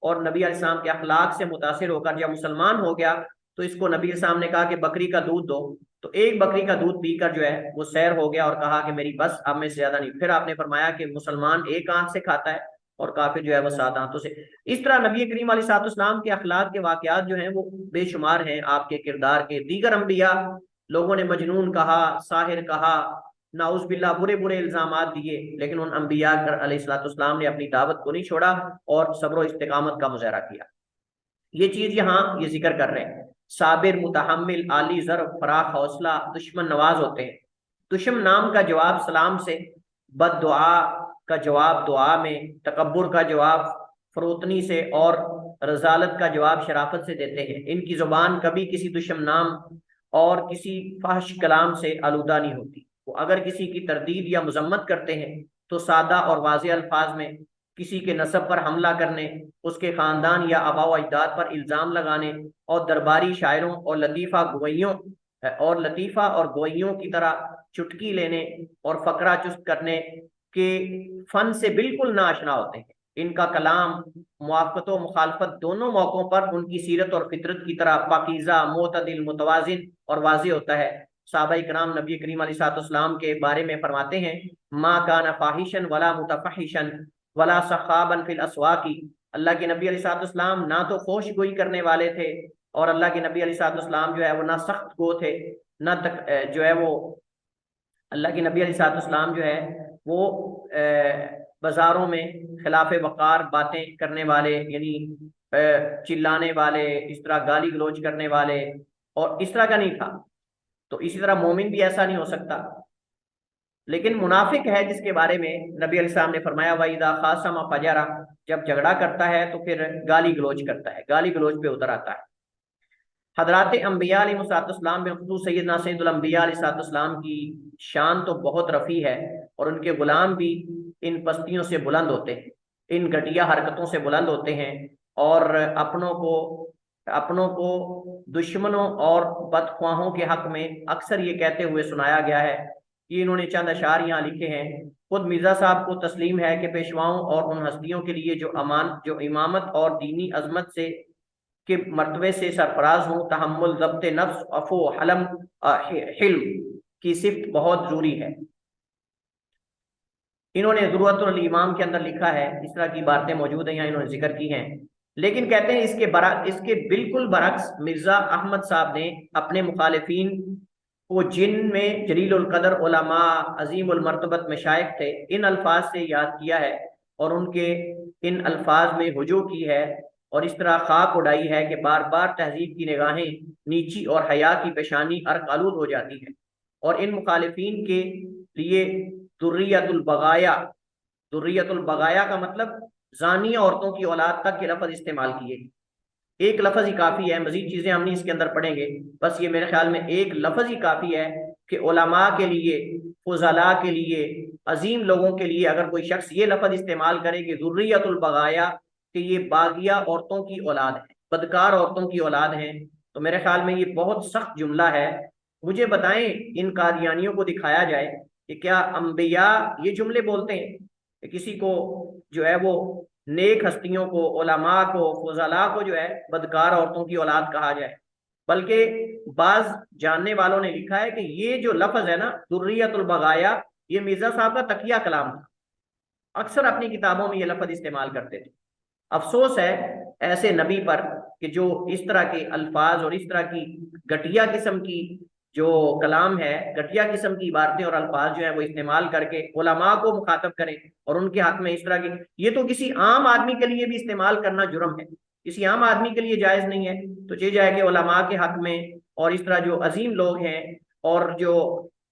और नबी अलैहिस्सलाम के अखलाक से मुतासिर होकर जब मुसलमान हो गया तो इसको नबी अलैहिस्सलाम ने कहा कि बकरी का दूध दो। तो एक बकरी का दूध पीकर जो है वो सैर हो गया और कहा कि मेरी बस, अब मैं से ज्यादा नहीं। फिर आपने फरमाया कि मुसलमान एक आंत से खाता है और काफिर जो है वो 7 आंतों से। इस तरह नबी करीम अलैहिस्सलाम के अखलाक के वाकयात जो हैं वो बेशुमार हैं। आपके किरदार के दीगर अंबिया, लोगों ने मजनून कहा, साहिर कहा, नाउज़ बिल्लाह बुरे बुरे इल्जामात दिए, लेकिन उन अंबिया अलैहिस्सलाम ने अपनी दावत को नहीं छोड़ा और सब्र इस्तिकामत का मुजाहरा किया। ये चीज यहाँ ये जिक्र कर रहे हैं। साबिर, मुतहम्मिल, आली ज़र्फ, फराख हौसला, दुश्मन नवाज होते हैं। दुश्मन नाम का जवाब सलाम से, बद दुआ का जवाब दुआ में, तकब्बुर का जवाब फरोतनी से और रजालत का जवाब शराफत से देते हैं। इनकी जुबान कभी किसी दुश्मन नाम और किसी फहश कलाम से आलूदा नहीं होती। वो अगर किसी की तरदीद या मजम्मत करते हैं तो सादा और वाज़ेह अल्फाज में किसी के नसब पर हमला करने, उसके खानदान या आबा व अजदाद पर इल्जाम लगाने और दरबारी शायरों और लतीफ़ा और गोइयों की तरह चुटकी लेने और फकरा चुस्त करने के फन से बिल्कुल नाआशना होते हैं। इनका कलाम मुआफ़क़त व मुखालफत दोनों मौक़ों पर उनकी सीरत और फितरत की तरह पाकीज़ा, मोतदिल, मुतवाज़िन और वाज़ेह होता है। सहाबाए किराम नबी करीम अलैहिस्सलाम के बारे में फरमाते हैं, मा काना फाहिशन वला मुतफहिशन वला सखाबन फिल अस्वाकी अल्लाह के नबी अलैहिस्सलाम ना तो खोश गोई करने वाले थे, और अल्लाह के नबी अलैहिस्सलाम जो है वो ना सख्त गो थे, ना जो है वो अल्लाह के नबी अलैहिस्सलाम जो है वो बाजारों में खिलाफ वक़ार बातें करने वाले, यानी चिल्लाने वाले, इस तरह गाली गलौज करने वाले और इस तरह का नहीं था। तो इसी तरह मोमिन भी ऐसा नहीं हो सकता। लेकिन मुनाफिक है जिसके बारे में नबी अलैहिस्सलाम ने फरमाया वइदा खासम फजरा, जब झगड़ा करता है तो फिर गाली गलौज करता है, गाली गलौज पे उतर आता है। हजरात अम्बिया अलैहिस्सलाम बिलखुसूस सैयदना सैयदुल अम्बिया अलैहिस्सलाम की शान तो बहुत रफ़ी है, और उनके गुलाम भी इन पस्तियों से बुलंद होते हैं, इन घटिया हरकतों से बुलंद होते हैं, और अपनों को दुश्मनों और बदख्वाहों के हक में अक्सर ये कहते हुए सुनाया गया है कि इन्होंने चंद अशार यहाँ लिखे हैं। खुद मिर्जा साहब को तस्लीम है कि पेशवाओं और उन हस्तियों के लिए जो इमामत और दीनी अजमत से के मर्तबे से सरफराज हूँ, तहम्मुल, ज़ब्त नफ्स, अफो, हलम, हिल्म की सिफ्त बहुत जरूरी है। इन्होंने ज़रूरतुल इमाम के अंदर लिखा है, इस तरह की बातें मौजूद हैं यहाँ, इन्होंने जिक्र की हैं। लेकिन कहते हैं इसके बिल्कुल बरक्स मिर्जा अहमद साहब ने अपने मुखालिफिन को, जिन में जलील उल कदर उलमा, अजीम उल मर्तबत मशाइख थे, इन अल्फाज से याद किया है और उनके इन अल्फाज में हुजू की है, और इस तरह खाक उड़ाई है कि बार बार तहजीब की निगाहें नीची और हया की पेशानी अर्क आलूद हो जाती है। और इन मुखालिफिन के लिए दुर्रियतुल बगाया, दुर्रियतुल बगाया का मतलब जानी औरतों की औलाद तक के लफ्ज इस्तेमाल किए। एक लफ्ज ही काफी है, मजीद चीजें हम नहीं इसके अंदर पढ़ेंगे, बस ये मेरे ख्याल में एक लफ्ज ही काफी है कि उलमा के लिए, फुजला के लिए, अजीम लोगों के लिए अगर कोई शख्स ये लफ्ज इस्तेमाल करे कि दुर्रियतुल बगाया, कि ये बागिया औरतों की औलाद है, बदकार औरतों की औलाद है, तो मेरे ख्याल में ये बहुत सख्त जुमला है। मुझे बताएं, इन कादियानियों को दिखाया जाए कि क्या अंबिया ये जुमले बोलते हैं कि किसी को जो है वो नेक हस्तियों को, उलमा को, फुजला को जो है बदकार औरतों की औलाद कहा जाए। बल्कि बाज जानने वालों ने लिखा है कि ये जो लफ्ज है ना दुर्रियतुल बगाया, ये मिर्जा साहब का तकिया कलाम था, अक्सर अपनी किताबों में ये लफ्ज इस्तेमाल करते थे। अफसोस है ऐसे नबी पर कि जो इस तरह के अल्फाज और इस तरह की घटिया किस्म की जो कलाम है, घटिया किस्म की इबारतें और अल्फाज जो है वो इस्तेमाल करके उलमा को मुखातब करें और उनके हक में इस तरह की, ये तो किसी आम आदमी के लिए भी इस्तेमाल करना जुर्म है, किसी आम आदमी के लिए जायज नहीं है। तो ये जाए कि उलमा के हक में और इस तरह जो अजीम लोग हैं और जो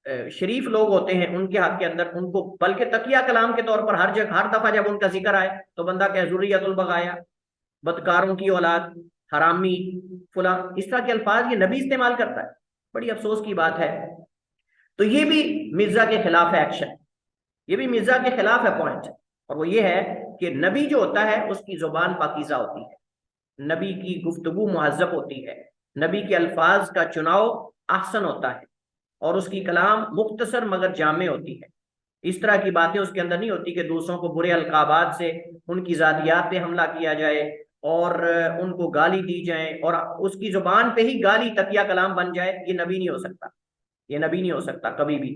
शरीफ लोग होते हैं उनके हक के अंदर उनको, बल्कि तकिया कलाम के तौर पर हर जगह हर दफा जब उनका जिक्र आए तो बंदा कहे ज़ुर्रियतुल बगाया, बदकारों की औलाद, हरामी, फुला, इस तरह के अल्फाज ये नबी इस्तेमाल करता है। बड़ी अफसोस की बात है। तो ये भी मिर्जा के खिलाफ है एक्शन, ये भी मिर्जा के खिलाफ है पॉइंट, और वो ये है कि नबी जो होता है उसकी जुबान पाकीज़ा होती है, नबी की गुफ्तगू मुहज़्ज़ब होती है, नबी के अल्फाज का चुनाव अहसन होता है, और उसकी कलाम मुख्तसर मगर जामे होती है। इस तरह की बातें उसके अंदर नहीं होती कि दूसरों को बुरे अलकाबात से उनकी ज़ातियात पे हमला किया जाए और उनको गाली दी जाए और उसकी जुबान पे ही गाली तकिया कलाम बन जाए। ये नबी नहीं हो सकता, ये नबी नहीं हो सकता कभी भी।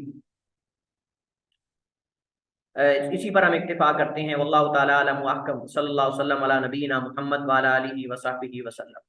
इसी पर हम इक्तिफा करते हैं। वल्लाहु ताला अलम व अहकम। सल्लल्लाहु अलैहि वसल्लम अला नबीना मुहम्मद व अला आलिहि व सहबिहि वसल्लम।